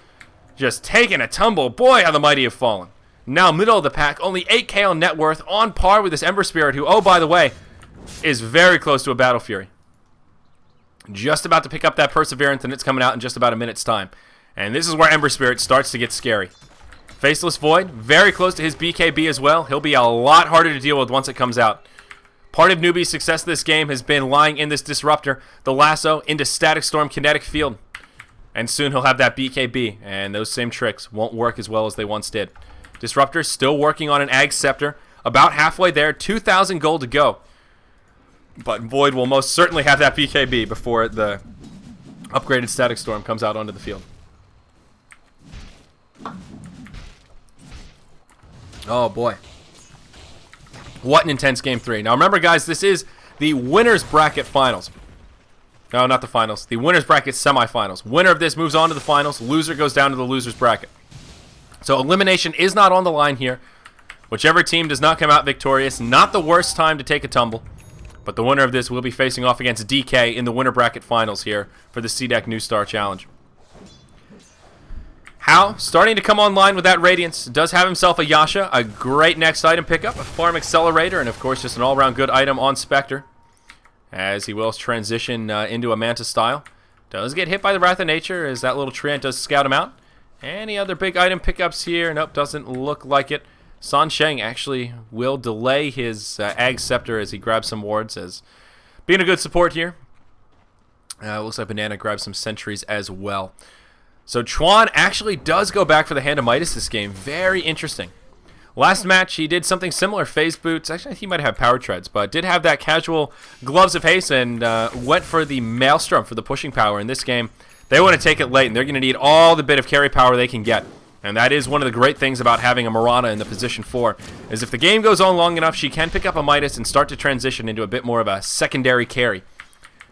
just taken a tumble. Boy, how the mighty have fallen. Now middle of the pack, only 8k on net worth, on par with this Ember Spirit, who, oh, by the way, is very close to a Battle Fury. Just about to pick up that Perseverance, and it's coming out in just about a minute's time. And this is where Ember Spirit starts to get scary. Faceless Void, very close to his BKB as well. He'll be a lot harder to deal with once it comes out. Part of Newbee's success this game has been lying in this Disruptor, the lasso, into Static Storm kinetic field. And soon he'll have that BKB, and those same tricks won't work as well as they once did. Disruptor still working on an Ag Scepter, about halfway there, 2,000 gold to go. But Void will most certainly have that BKB before the upgraded Static Storm comes out onto the field. Oh boy. What an intense game 3. Now remember guys, this is the winner's bracket finals. No, not the finals. The winner's bracket semifinals. Winner of this moves on to the finals. Loser goes down to the loser's bracket. So elimination is not on the line here. Whichever team does not come out victorious, not the worst time to take a tumble. But the winner of this will be facing off against DK in the winner bracket finals here for the CDEC New Star Challenge. Hao, starting to come online with that Radiance, does have himself a Yasha, a great next item pickup, a Farm Accelerator, and of course just an all-around good item on Spectre, as he will transition into a Manta style. Does get hit by the Wrath of Nature as that little Treant does scout him out. Any other big item pickups here? Nope, doesn't look like it. Sansheng actually will delay his Ag Scepter as he grabs some wards, as being a good support here. Looks like Banana grabs some sentries as well. So Chuan actually does go back for the Hand of Midas this game. Very interesting. Last match, he did something similar. Phase boots. Actually, he might have power treads, but did have that casual Gloves of Haste and went for the Maelstrom for the pushing power. In this game, they want to take it late, and they're going to need all the bit of carry power they can get. And that is one of the great things about having a Mirana in the position 4, is if the game goes on long enough, she can pick up a Midas and start to transition into a bit more of a secondary carry.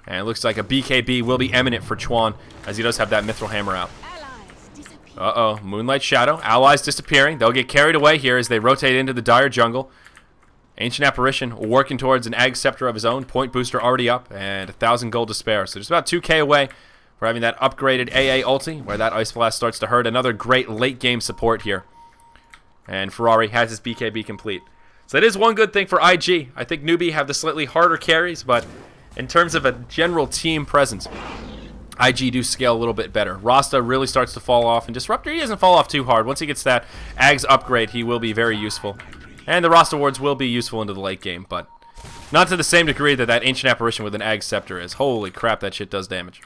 And it looks like a BKB will be eminent for Chuan, as he does have that Mithril Hammer out. Uh-oh, Moonlight Shadow. Allies disappearing. They'll get carried away here as they rotate into the dire jungle. Ancient Apparition working towards an Ag Scepter of his own. Point booster already up and 1,000 gold to spare. So just about 2k away for having that upgraded AA ulti, where that Ice Blast starts to hurt. Another great late game support here. And Ferrari has his BKB complete. So that is one good thing for IG. I think Newbee have the slightly harder carries, but in terms of a general team presence, IG do scale a little bit better. Rasta really starts to fall off, and Disruptor, he doesn't fall off too hard. Once he gets that Ags upgrade, he will be very useful. And the Rasta wards will be useful into the late game, but not to the same degree that that Ancient Apparition with an Ag Scepter is. Holy crap, that shit does damage.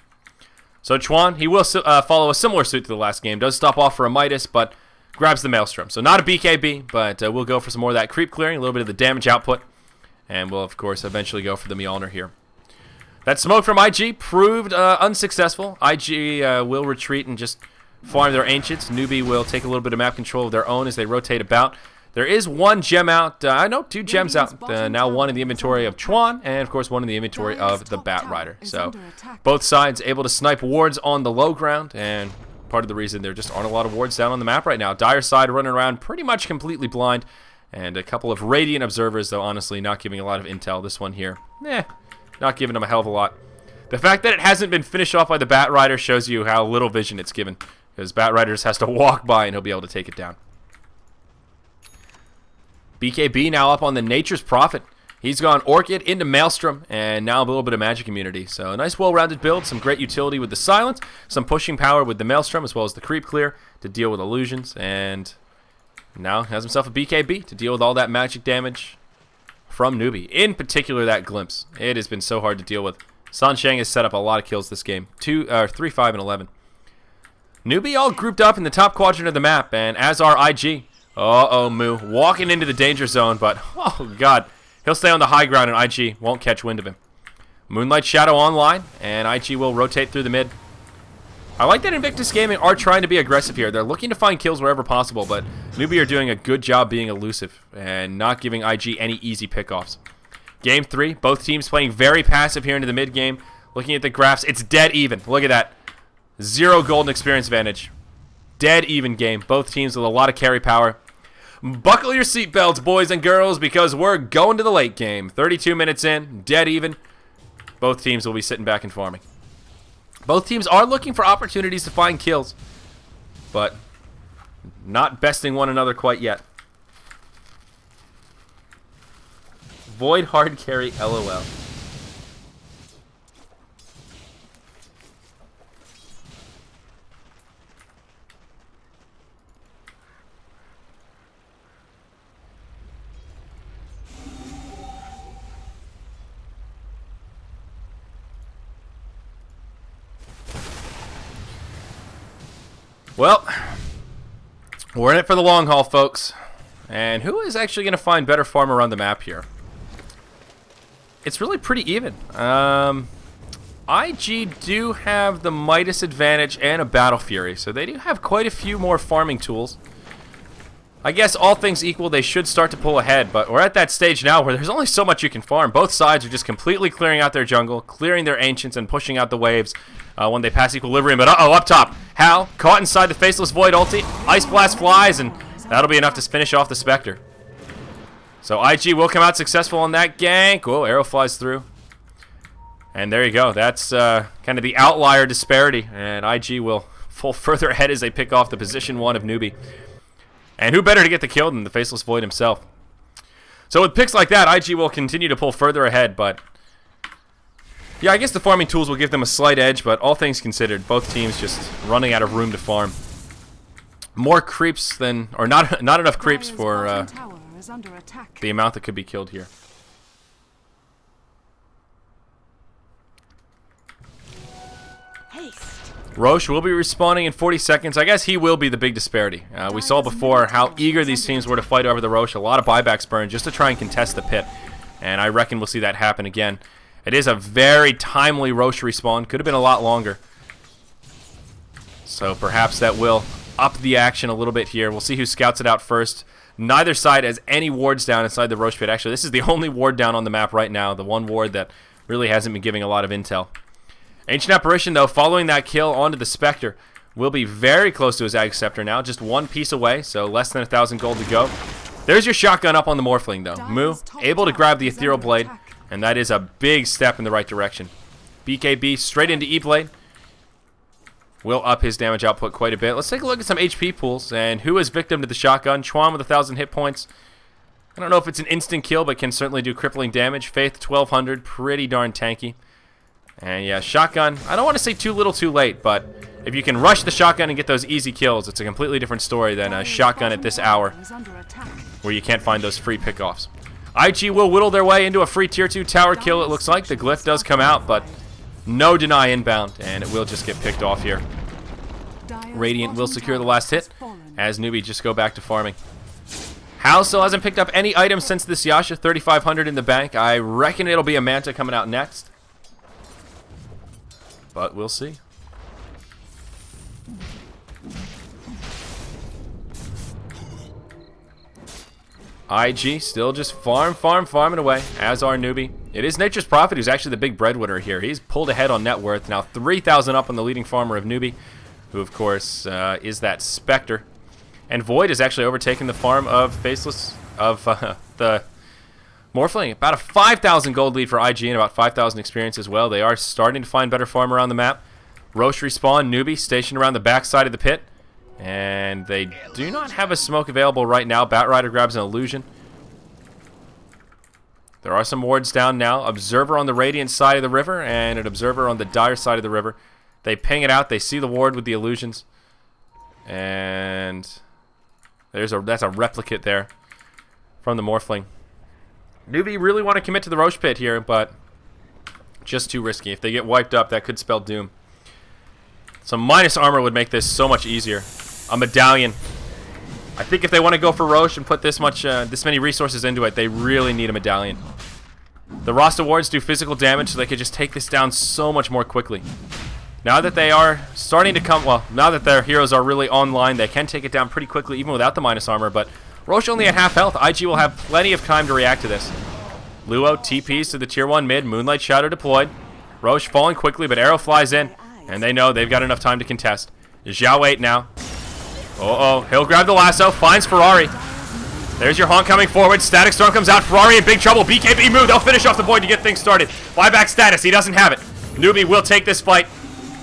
So Chuan, he will follow a similar suit to the last game. Does stop off for a Midas, but grabs the Maelstrom. So not a BKB, but we'll go for some more of that creep clearing, a little bit of the damage output, and we'll, of course, eventually go for the Mjolnir here. That smoke from IG proved unsuccessful. IG will retreat and just farm their Ancients. Newbee will take a little bit of map control of their own as they rotate about. There is one gem out. I know 2 gems out. Now one in the inventory of Chuan, and of course one in the inventory of the Bat Rider. So both sides able to snipe wards on the low ground, and part of the reason there just aren't a lot of wards down on the map right now. Dire side running around pretty much completely blind, and a couple of Radiant observers, though honestly not giving a lot of intel. This one here, not giving them a hell of a lot. The fact that it hasn't been finished off by the Bat Rider shows you how little vision it's given, because Bat Rider just has to walk by and he'll be able to take it down. BKB now up on the Nature's Prophet. He's gone Orchid into Maelstrom, and now a little bit of magic immunity. So a nice well-rounded build, some great utility with the Silence, some pushing power with the Maelstrom, as well as the Creep Clear to deal with illusions, and now has himself a BKB to deal with all that magic damage from Newbee. In particular, that Glimpse. It has been so hard to deal with. Sansheng has set up a lot of kills this game. 3, 5, and 11. Newbee all grouped up in the top quadrant of the map, and as are IG. Uh-oh, Moo. Walking into the danger zone, but, oh, God. He'll stay on the high ground, and IG won't catch wind of him. Moonlight Shadow online, and IG will rotate through the mid. I like that Invictus Gaming are trying to be aggressive here. They're looking to find kills wherever possible, but Newbee are doing a good job being elusive and not giving IG any easy pickoffs. Game 3, both teams playing very passive here into the mid game. Looking at the graphs, it's dead even. Look at that. 0 golden experience advantage. Dead even game. Both teams with a lot of carry power. Buckle your seatbelts, boys and girls, because we're going to the late game. 32 minutes in, dead even. Both teams will be sitting back and farming. Both teams are looking for opportunities to find kills, but not besting one another quite yet. Void hard carry, LOL. Well, we're in it for the long haul, folks. And who is actually going to find better farm around the map here? It's really pretty even. IG do have the Midas advantage and a Battle Fury, so they do have quite a few more farming tools. I guess all things equal, they should start to pull ahead, but we're at that stage now where there's only so much you can farm. Both sides are just completely clearing out their jungle, clearing their Ancients, and pushing out the waves when they pass equilibrium. But uh-oh, up top, Hal caught inside the Faceless Void ulti. Ice Blast flies, and that'll be enough to finish off the Spectre. So IG will come out successful on that gank. Oh, arrow flies through. And there you go. That's kind of the outlier disparity. And IG will fall further ahead as they pick off the position 1 of Newbee. And who better to get the kill than the Faceless Void himself? So with picks like that, IG will continue to pull further ahead, but yeah, I guess the farming tools will give them a slight edge, but all things considered, both teams just running out of room to farm. More creeps than, or not enough creeps for the amount that could be killed here. Roche will be respawning in 40 seconds. I guess he will be the big disparity. We saw before how eager these teams were to fight over the Roche. A lot of buybacks burned just to try and contest the pit. And I reckon we'll see that happen again. It is a very timely Roche respawn. Could have been a lot longer. So perhaps that will up the action a little bit here. We'll see who scouts it out first. Neither side has any wards down inside the Roche pit. Actually, this is the only ward down on the map right now. The one ward that really hasn't been giving a lot of intel. Ancient Apparition, though, following that kill onto the Spectre, will be very close to his Ag Scepter now. Just one piece away, so less than 1,000 gold to go. There's your shotgun up on the Morphling, though. Mu, able to grab the Ethereal Blade, and that is a big step in the right direction. BKB straight into E-Blade. Will up his damage output quite a bit. Let's take a look at some HP pools, and who is victim to the shotgun? Chuan with 1,000 hit points. I don't know if it's an instant kill, but can certainly do crippling damage. Faith, 1,200, pretty darn tanky. And yeah, shotgun, I don't want to say too little too late, but if you can rush the shotgun and get those easy kills, it's a completely different story than a shotgun at this hour, where you can't find those free pickoffs. IG will whittle their way into a free tier 2 tower kill, it looks like. The glyph does come out, but no deny inbound, and it will just get picked off here. Radiant will secure the last hit, as Newbee just go back to farming. Hal still hasn't picked up any items since this Yasha, 3,500 in the bank. I reckon it'll be a Manta coming out next, but we'll see. IG still just farming away, as are Newbee. It is Nature's Prophet who's actually the big breadwinner here. He's pulled ahead on net worth, now 3,000 up on the leading farmer of Newbee, who of course is that Spectre. And Void has actually overtaken the farm of Faceless, of the Morphling. About a 5,000 gold lead for IG and about 5,000 experience as well. They are starting to find better farm around the map. Roche respawn, Newbee stationed around the back side of the pit. And they do not have a smoke available right now. Batrider grabs an illusion. There are some wards down now. Observer on the Radiant side of the river and an Observer on the Dire side of the river. They ping it out. They see the ward with the illusions. And that's a replicate there from the Morphling. Newbee really want to commit to the Roche pit here, but just too risky. If they get wiped up, that could spell doom. Some minus armor would make this so much easier. A medallion. I think if they want to go for Roche and put this many resources into it, they really need a medallion. The Rasta wards do physical damage, so they could just take this down so much more quickly. Now that they are starting to come, well, now that their heroes are really online, they can take it down pretty quickly, even without the minus armor, but Roche only at half health. IG will have plenty of time to react to this. Luo TPs to the tier 1 mid, Moonlight Shadow deployed. Roche falling quickly, but arrow flies in, and they know they've got enough time to contest. Zhao 8 now. He'll grab the lasso, finds Ferrari. There's your Honk coming forward. Static Storm comes out. Ferrari in big trouble. BKB move. They'll finish off the Void to get things started. Buyback status. He doesn't have it. Newbee will take this fight,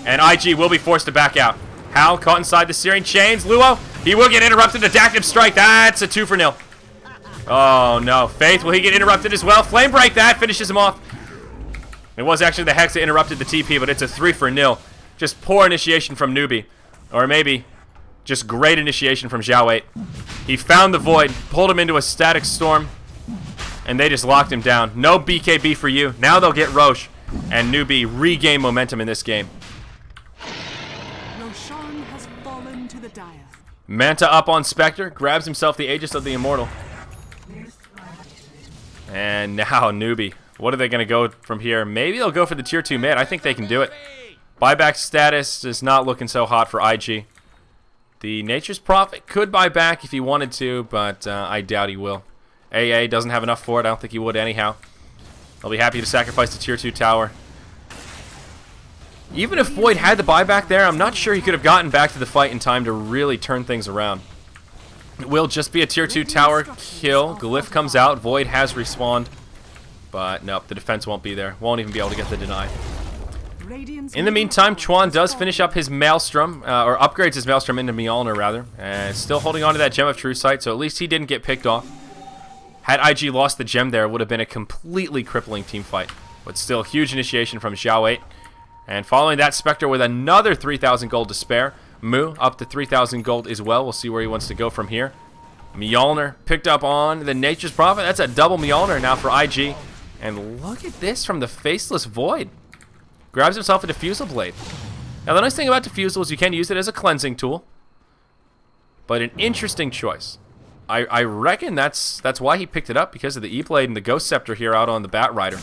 and IG will be forced to back out. Hal caught inside the Searing Chains. Luo, he will get interrupted. Adaptive Strike. That's a 2-0. Oh, no. Faith, will he get interrupted as well? Flame Break, that finishes him off. It was actually the Hex that interrupted the TP, but it's a 3-0. Just poor initiation from Newbee. Or maybe just great initiation from Zhao 8. He found the Void, pulled him into a Static Storm, and they just locked him down. No BKB for you. Now they'll get Roche, and Newbee regain momentum in this game. Roshan has fallen to the Dire. Manta up on Spectre, grabs himself the Aegis of the Immortal. And now Newbee. What are they going to go from here? Maybe they'll go for the tier 2 mid. I think they can do it. Buyback status is not looking so hot for IG. The Nature's Prophet could buy back if he wanted to, but I doubt he will. AA doesn't have enough for it. I don't think he would anyhow. They'll be happy to sacrifice the tier 2 tower. Even if Void had the buyback there, I'm not sure he could have gotten back to the fight in time to really turn things around. It will just be a tier 2 tower kill. Glyph comes out. Void has respawned. But nope, the defense won't be there. Won't even be able to get the deny. In the meantime, Chuan does finish up his Maelstrom, or upgrades his Maelstrom into Mjolnir, rather. And still holding on to that Gem of True Sight, so at least he didn't get picked off. Had IG lost the gem there, it would have been a completely crippling team fight. But still, huge initiation from Zhao 8. And following that, Spectre with another 3,000 gold to spare. Mu up to 3,000 gold as well. We'll see where he wants to go from here. Mjolnir picked up on the Nature's Prophet. That's a double Mjolnir now for IG. And look at this from the Faceless Void. Grabs himself a Diffusal Blade. Now the nice thing about Diffusal is you can use it as a cleansing tool. But an interesting choice. I reckon that's why he picked it up, because of the E-Blade and the Ghost Scepter here out on the Batrider.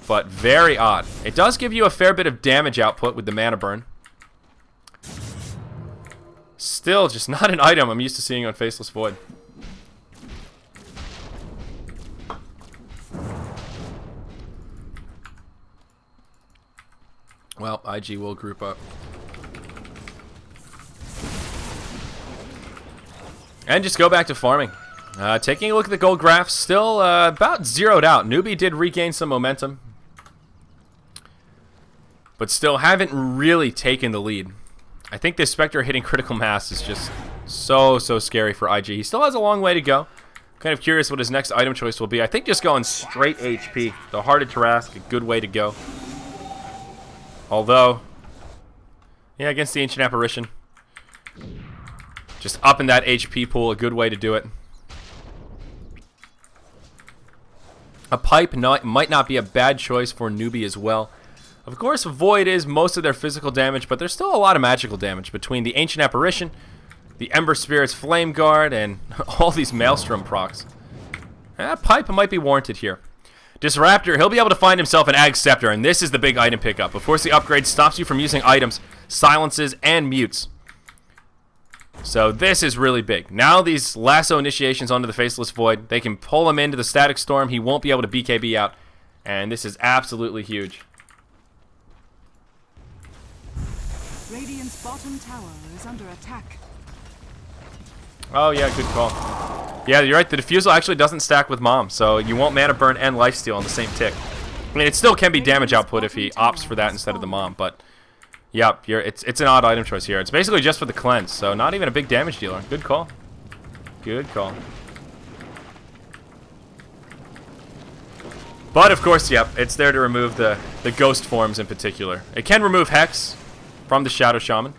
But very odd. It does give you a fair bit of damage output with the Mana Burn. Still just not an item I'm used to seeing on Faceless Void. Well, IG will group up. And just go back to farming. Taking a look at the gold graph, still about zeroed out. Newbee did regain some momentum, but still haven't really taken the lead. I think this Spectre hitting critical mass is just so scary for IG. He still has a long way to go. Kind of curious what his next item choice will be. I think just going straight HP. The Heart of Tarrasque, a good way to go. Although, yeah, against the Ancient Apparition, just up in that HP pool, a good way to do it. A pipe might not be a bad choice for Newbee as well. Of course, Void is most of their physical damage, but there's still a lot of magical damage between the Ancient Apparition, the Ember Spirit's Flame Guard, and all these Maelstrom procs. Pipe might be warranted here. Disruptor, he'll be able to find himself an Ag Scepter, and this is the big item pickup. Of course, the upgrade stops you from using items, silences, and mutes. So this is really big. Now these lasso initiations onto the Faceless Void, they can pull him into the Static Storm. He won't be able to BKB out, and this is absolutely huge. Radiant's bottom tower is under attack. Oh yeah, good call. Yeah, you're right. The Diffusal actually doesn't stack with Mom, so you won't mana burn and lifesteal on the same tick. I mean, it still can be damage output if he opts for that instead of the Mom, but yeah, it's an odd item choice here. It's basically just for the cleanse, so not even a big damage dealer. Good call. Good call. But of course, yep, it's there to remove the ghost forms in particular. It can remove Hex from the Shadow Shaman.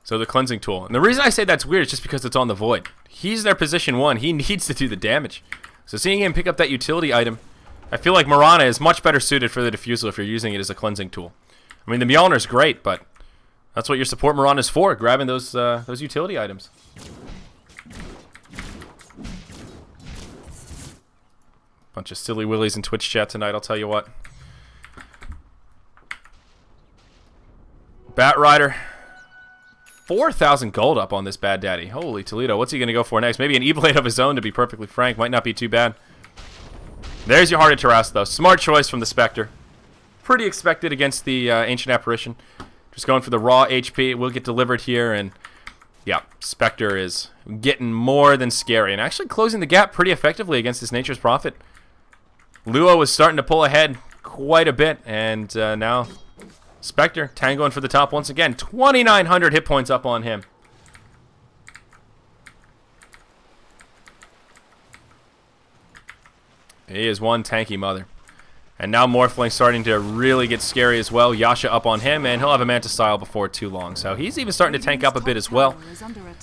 So the cleansing tool. And the reason I say that's weird is just because it's on the Void. He's their position 1. He needs to do the damage. So seeing him pick up that utility item, I feel like Mirana is much better suited for the Diffusal if you're using it as a cleansing tool. I mean, the Mjolnir's great, but that's what your support Mirana's for, grabbing those utility items. Bunch of silly willies in Twitch chat tonight, I'll tell you what. Bat Rider. 4,000 gold up on this Bad Daddy. Holy Toledo. What's he going to go for next? Maybe an E-Blade of his own, to be perfectly frank. Might not be too bad. There's your Heart of Tarrasque, though. Smart choice from the Spectre. Pretty expected against the Ancient Apparition. Just going for the raw HP. It will get delivered here. And yeah, Spectre is getting more than scary. And actually closing the gap pretty effectively against this Nature's Prophet. Luo was starting to pull ahead quite a bit. And now Spectre tangoing for the top once again. 2,900 hit points up on him. He is one tanky mother. And now Morphling starting to really get scary as well. Yasha up on him, and he'll have a Manta Style before too long. So he's even starting to tank up a bit as well.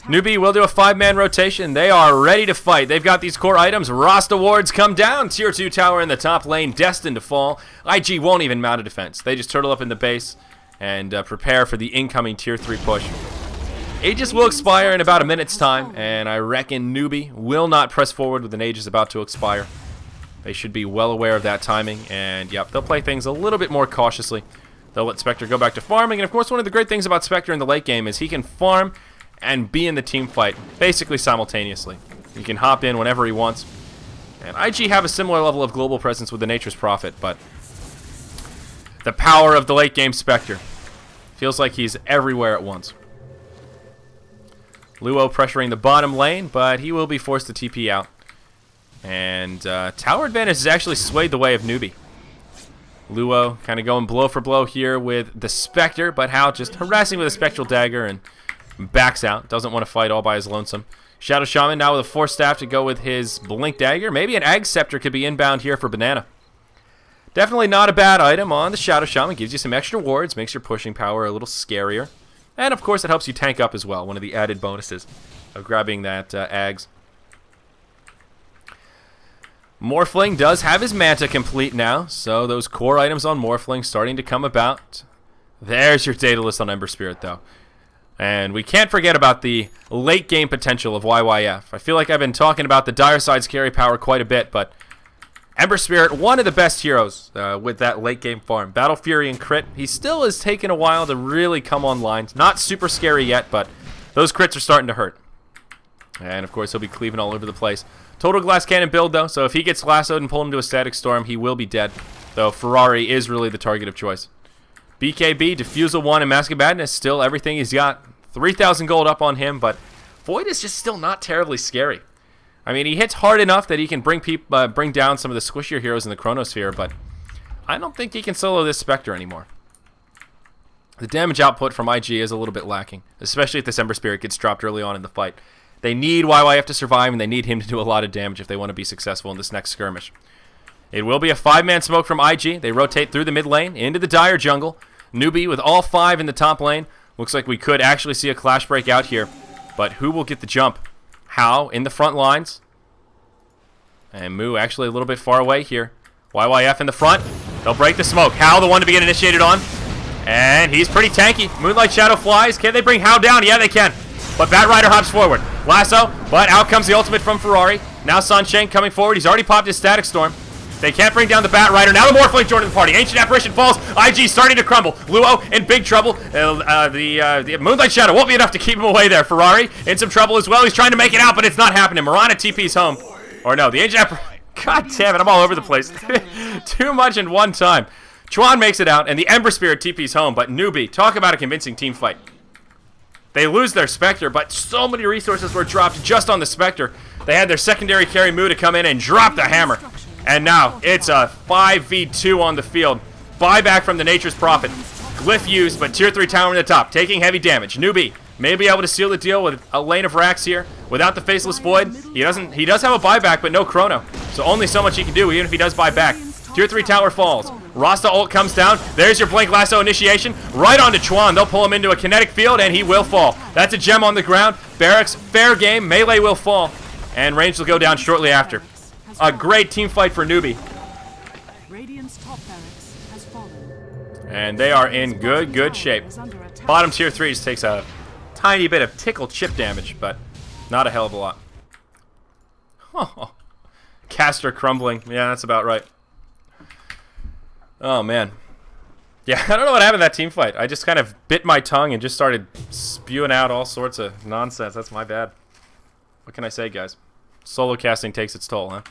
Newbee will do a 5-man rotation. They are ready to fight. They've got these core items. Rasta wards come down. Tier 2 tower in the top lane, destined to fall. IG won't even mount a defense. They just turtle up in the base and prepare for the incoming Tier 3 push. Aegis will expire in about a minute's time, and I reckon Newbee will not press forward with an Aegis about to expire. They should be well aware of that timing, and yep, they'll play things a little bit more cautiously. They'll let Spectre go back to farming, and of course one of the great things about Spectre in the late game is he can farm and be in the team fight basically simultaneously. He can hop in whenever he wants. And IG have a similar level of global presence with the Nature's Prophet, but the power of the late game Spectre feels like he's everywhere at once. Luo pressuring the bottom lane, but he will be forced to TP out. And tower advantage has actually swayed the way of Newbee. Luo kind of going blow for blow here with the Spectre, but Hal just harassing with a Spectral Dagger and backs out. Doesn't want to fight all by his lonesome. Shadow Shaman now with a Force Staff to go with his Blink Dagger. Maybe an Ag Scepter could be inbound here for Banana. Definitely not a bad item on the Shadow Shaman. Gives you some extra wards, makes your pushing power a little scarier. And of course it helps you tank up as well, one of the added bonuses of grabbing that Ags. Morphling does have his Manta complete now, so those core items on Morphling starting to come about. There's your Daedalus on Ember Spirit, though. And we can't forget about the late game potential of YYF. I feel like I've been talking about the Dire Side's carry power quite a bit, but Ember Spirit, one of the best heroes with that late game farm. Battle Fury and crit, he still is taking a while to really come online. Not super scary yet, but those crits are starting to hurt. And of course he'll be cleaving all over the place. Total Glass Cannon build though, so if he gets lassoed and pulled into a Static Storm, he will be dead. Though Ferrari is really the target of choice. BKB, Diffusal 1, and Mask of Madness, still everything he's got. 3,000 gold up on him, but Void is just still not terribly scary. I mean, he hits hard enough that he can bring down some of the squishier heroes in the Chronosphere, but I don't think he can solo this Spectre anymore. The damage output from IG is a little bit lacking, especially if this Ember Spirit gets dropped early on in the fight. They need YYF to survive, and they need him to do a lot of damage if they want to be successful in this next skirmish. It will be a 5-man smoke from IG. They rotate through the mid lane into the Dire jungle. Newbee with all 5 in the top lane. Looks like we could actually see a clash break out here, but who will get the jump? How in the front lines, and Moo actually a little bit far away here. YYF in the front. They'll break the smoke. How the one to be initiated on. And he's pretty tanky. Moonlight Shadow flies. Can they bring How down? Yeah, they can. But Bat Rider hops forward. Lasso, but out comes the ultimate from Ferrari. Now Sunshine coming forward. He's already popped his Static Storm. They can't bring down the Bat Rider. Now the Morphling joining the party. Ancient Apparition falls. IG starting to crumble. Luo in big trouble. The Moonlight Shadow won't be enough to keep him away there. Ferrari in some trouble as well. He's trying to make it out, but it's not happening. Mirana TP's home. Or no, the Ancient Apparition. God damn it, I'm all over the place. Too much in one time. Chuan makes it out, and the Ember Spirit TP's home, but Newbee, talk about a convincing team fight. They lose their Spectre, but so many resources were dropped just on the Spectre. They had their secondary carry Moo to come in and drop the hammer. And now, it's a 5v2 on the field. Buyback from the Nature's Prophet. Glyph used, but tier 3 tower in the top, taking heavy damage. Newbee may be able to seal the deal with a lane of racks here. Without the Faceless Void, he does have a buyback, but no Chrono. So only so much he can do, even if he does buy back. Tier 3 tower falls. Rasta ult comes down. There's your Blink Lasso initiation. Right onto Chuan. They'll pull him into a kinetic field, and he will fall. That's a gem on the ground. Barracks, fair game. Melee will fall. And range will go down shortly after. A great team fight for Newbee. Radiant's top barracks has fallen. And they are in good shape. Bottom tier 3 just takes a tiny bit of tickle chip damage, but not a hell of a lot. Oh. Caster crumbling. Yeah, that's about right. Oh, man. Yeah, I don't know what happened in that team fight. I just kind of bit my tongue and just started spewing out all sorts of nonsense. That's my bad. What can I say, guys? Solo casting takes its toll, huh?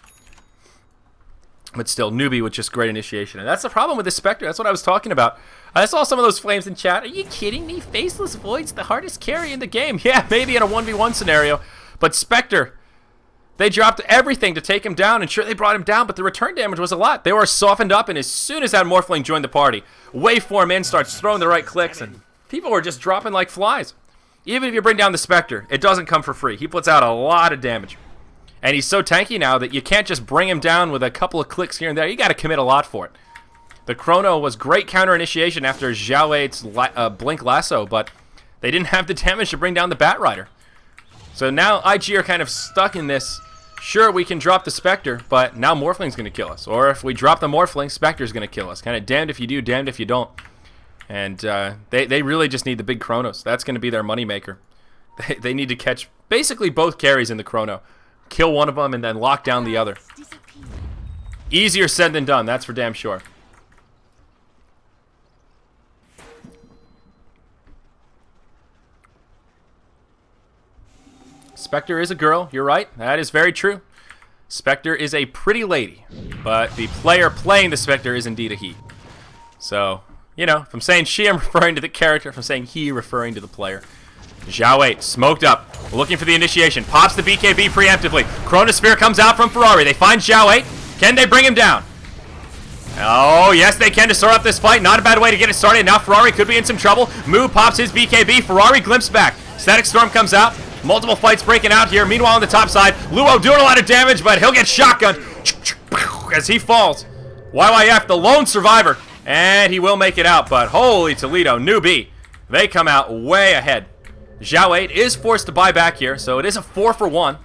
But still, Newbee with just great initiation. And that's the problem with this Spectre. That's what I was talking about. I saw some of those flames in chat. Are you kidding me? Faceless Void's the hardest carry in the game. Yeah, maybe in a 1v1 scenario. But Spectre, they dropped everything to take him down, and sure, they brought him down, but the return damage was a lot. They were softened up, and as soon as that Morphling joined the party, Waveform in starts throwing the right clicks, and people were just dropping like flies. Even if you bring down the Spectre, it doesn't come for free. He puts out a lot of damage. And he's so tanky now that you can't just bring him down with a couple of clicks here and there. You got to commit a lot for it. The Chrono was great counter initiation after Zhao Eight's Blink Lasso, but they didn't have the damage to bring down the Bat Rider. So now IG are kind of stuck in this. Sure, we can drop the Spectre, but now Morphling's going to kill us. Or if we drop the Morphling, Spectre's going to kill us. Kind of damned if you do, damned if you don't. And they really just need the big Chronos. That's going to be their moneymaker. They need to catch basically both carries in the Chrono. Kill one of them and then lock down the other. Easier said than done, that's for damn sure. Spectre is a girl, you're right. That is very true. Spectre is a pretty lady, but the player playing the Spectre is indeed a he. So, you know, if I'm saying she, I'm referring to the character. If I'm saying he, referring to the player. Zhao 8, smoked up, looking for the initiation. Pops the BKB preemptively. Chronosphere comes out from Ferrari. They find Zhao 8. Can they bring him down? Oh, yes, they can to start up this fight. Not a bad way to get it started. Now Ferrari could be in some trouble. Moo pops his BKB. Ferrari glimpses back. Static Storm comes out. Multiple fights breaking out here. Meanwhile, on the top side, Luo doing a lot of damage, but he'll get shotgunned as he falls. YYF, the lone survivor, and he will make it out, but holy Toledo, Newbee, they come out way ahead. Zhao 8 is forced to buy back here, so it is a 4-for-1.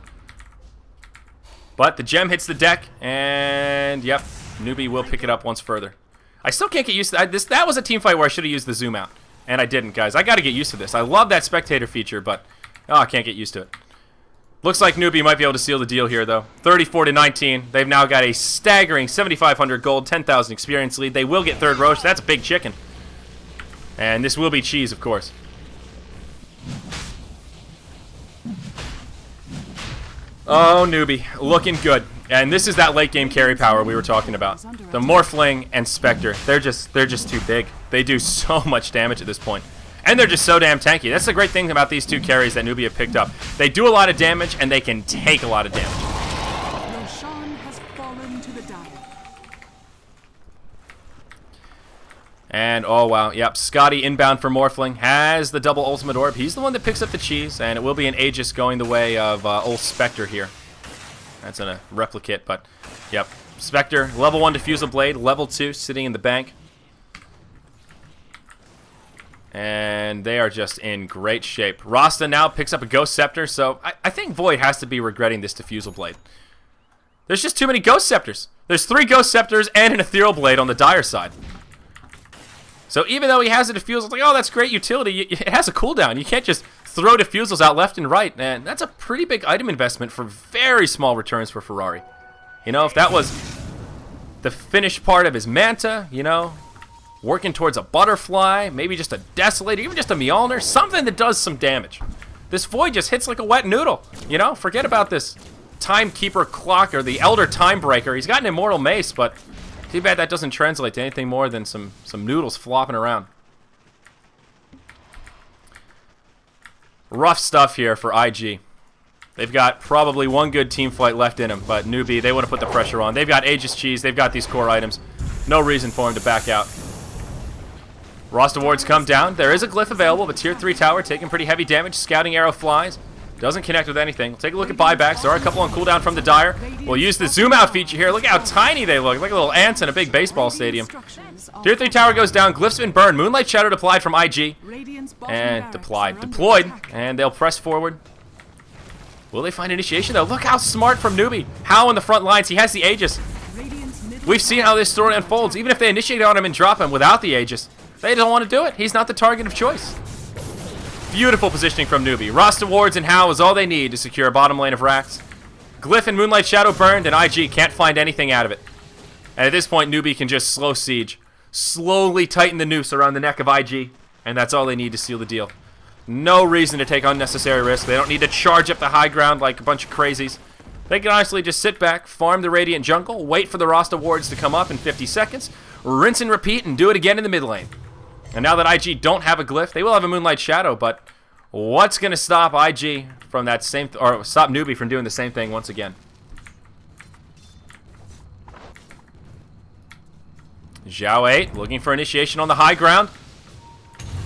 But the gem hits the deck, and yep, Newbee will pick it up once further. I still can't get used to that. That was a team fight where I should have used the zoom out, and I didn't, guys. I got to get used to this. I love that spectator feature, but I can't get used to it. Looks like Newbee might be able to seal the deal here, though. 34-19. They've now got a staggering 7,500 gold, 10,000 experience lead. They will get third Roche. That's a big chicken. And this will be cheese, of course. Oh, Newbee, looking good. And this is that late game carry power we were talking about. The Morphling and Spectre, they're just too big. They do so much damage at this point. And they're just so damn tanky. That's the great thing about these two carries that Newbee have picked up. They do a lot of damage, and they can take a lot of damage. Roshan has fallen to the dire. And, oh wow, yep, Scotty inbound for Morphling has the double ultimate orb. He's the one that picks up the cheese, and it will be an Aegis going the way of old Spectre here. That's a replicate, but, yep. Spectre, level 1 Diffusal Blade, level 2 sitting in the bank. And they are just in great shape. Rasta now picks up a Ghost Scepter, so I think Void has to be regretting this Diffusal Blade. There's just too many Ghost Scepters. There's 3 Ghost Scepters and an Ethereal Blade on the dire side. So even though he has a Diffusal, it's like, oh, that's great utility. It has a cooldown. You can't just throw Diffusals out left and right. And that's a pretty big item investment for very small returns for Ferrari. You know, if that was the finished part of his Manta, you know, working towards a Butterfly, maybe just a Desolator, even just a Mjolnir, something that does some damage. This Void just hits like a wet noodle. You know, forget about this Timekeeper Clock or the Elder Timebreaker. He's got an Immortal Mace, but too bad that doesn't translate to anything more than some noodles flopping around. Rough stuff here for IG. They've got probably one good team fight left in them, but Newbee, they want to put the pressure on. They've got Aegis Cheese. They've got these core items. No reason for him to back out. Rost Awards come down. There is a glyph available, but Tier 3 tower taking pretty heavy damage. Scouting Arrow flies. Doesn't connect with anything. We'll take a look at buybacks. There are a couple on cooldown from the Dire. We'll use the zoom out feature here. Look how tiny they look. Like little ants in a big baseball stadium. Tier 3 tower goes down. Glyph's been burned. Moonlight Shadow deployed from IG. And deployed. And they'll press forward. Will they find initiation though? Look how smart from Newbee. How on the front lines. He has the Aegis. We've seen how this story unfolds. Even if they initiate on him and drop him without the Aegis, they don't want to do it. He's not the target of choice. Beautiful positioning from Newbee. Rost Awards and How is all they need to secure a bottom lane of racks. Glyph and Moonlight Shadow burned, and IG can't find anything out of it. And at this point, Newbee can just slow siege. Slowly tighten the noose around the neck of IG, and that's all they need to seal the deal. No reason to take unnecessary risk. They don't need to charge up the high ground like a bunch of crazies. They can honestly just sit back, farm the Radiant Jungle, wait for the Rost Awards to come up in 50 seconds, rinse and repeat, and do it again in the mid lane. And now that IG don't have a glyph, they will have a Moonlight Shadow, but what's going to stop IG from that same, or stop Newbee from doing the same thing once again? Zhao 8 looking for initiation on the high ground.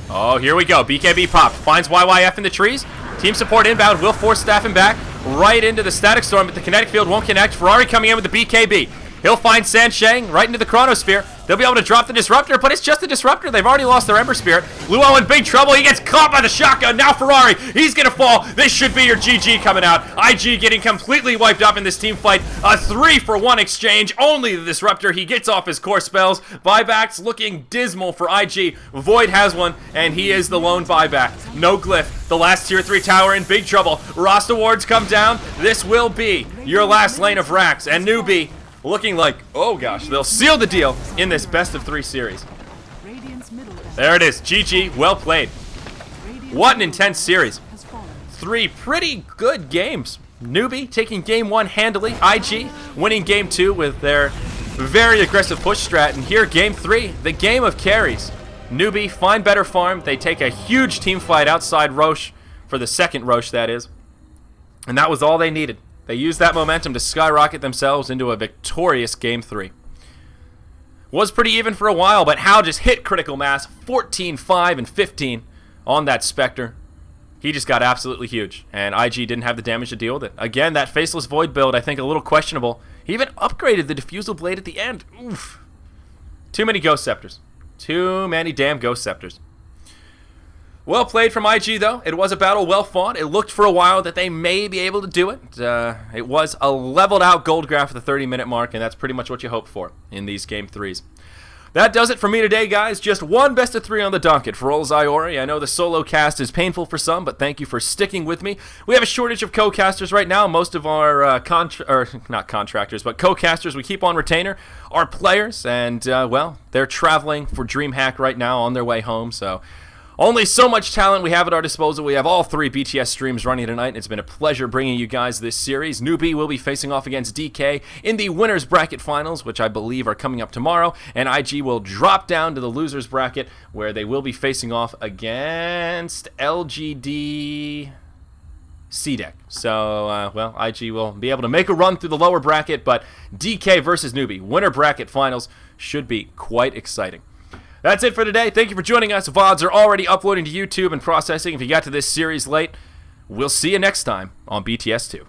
Oh, here we go. BKB pop. Finds YYF in the trees. Team support inbound will force staff him back right into the Static Storm, but the kinetic field won't connect. Ferrari coming in with the BKB. He'll find Sansheng right into the Chronosphere. They'll be able to drop the Disruptor, but it's just a Disruptor. They've already lost their Ember Spirit. Luo in big trouble. He gets caught by the shotgun. Now Ferrari, he's going to fall. This should be your GG coming out. IG getting completely wiped up in this team fight. A 3-for-1 exchange. Only the Disruptor. He gets off his core spells. Buybacks looking dismal for IG. Void has one, and he is the lone buyback. No glyph. The last Tier 3 tower in big trouble. Rost Awards come down. This will be your last lane of racks. And Newbee looking like, oh gosh, they'll seal the deal in this best of 3 series. There it is. GG. Well played. What an intense series. 3 pretty good games. Newbee taking game 1 handily. IG winning game 2 with their very aggressive push strat. And here, game 3, the game of carries. Newbee find better farm. They take a huge team fight outside Roche for the second Roche, that is. And that was all they needed. They used that momentum to skyrocket themselves into a victorious Game 3. Was pretty even for a while, but How just hit critical mass, 14, 5, and 15 on that Spectre. He just got absolutely huge, and IG didn't have the damage to deal with it. Again, that Faceless Void build, I think a little questionable. He even upgraded the Diffusal Blade at the end. Oof. Too many Ghost Scepters. Too many damn Ghost Scepters. Well played from IG, though. It was a battle well fought. It looked for a while that they may be able to do it. It was a leveled out gold graph at the 30-minute mark, and that's pretty much what you hope for in these Game 3s. That does it for me today, guys. Just one best of 3 on the docket for old Zyori. I know the solo cast is painful for some, but thank you for sticking with me. We have a shortage of co-casters right now. Most of our not contractors, but co-casters we keep on retainer are players, and well, they're traveling for DreamHack right now on their way home, so Only so much talent we have at our disposal. We have all 3 BTS streams running tonight, and it's been a pleasure bringing you guys this series. Newbee will be facing off against DK in the winners bracket finals, which I believe are coming up tomorrow, and IG will drop down to the losers bracket, where they will be facing off against LGD CDEC. So, well, IG will be able to make a run through the lower bracket, but DK versus Newbee, winner bracket finals, should be quite exciting. That's it for today. Thank you for joining us. VODs are already uploading to YouTube and processing. If you got to this series late, we'll see you next time on BTS2.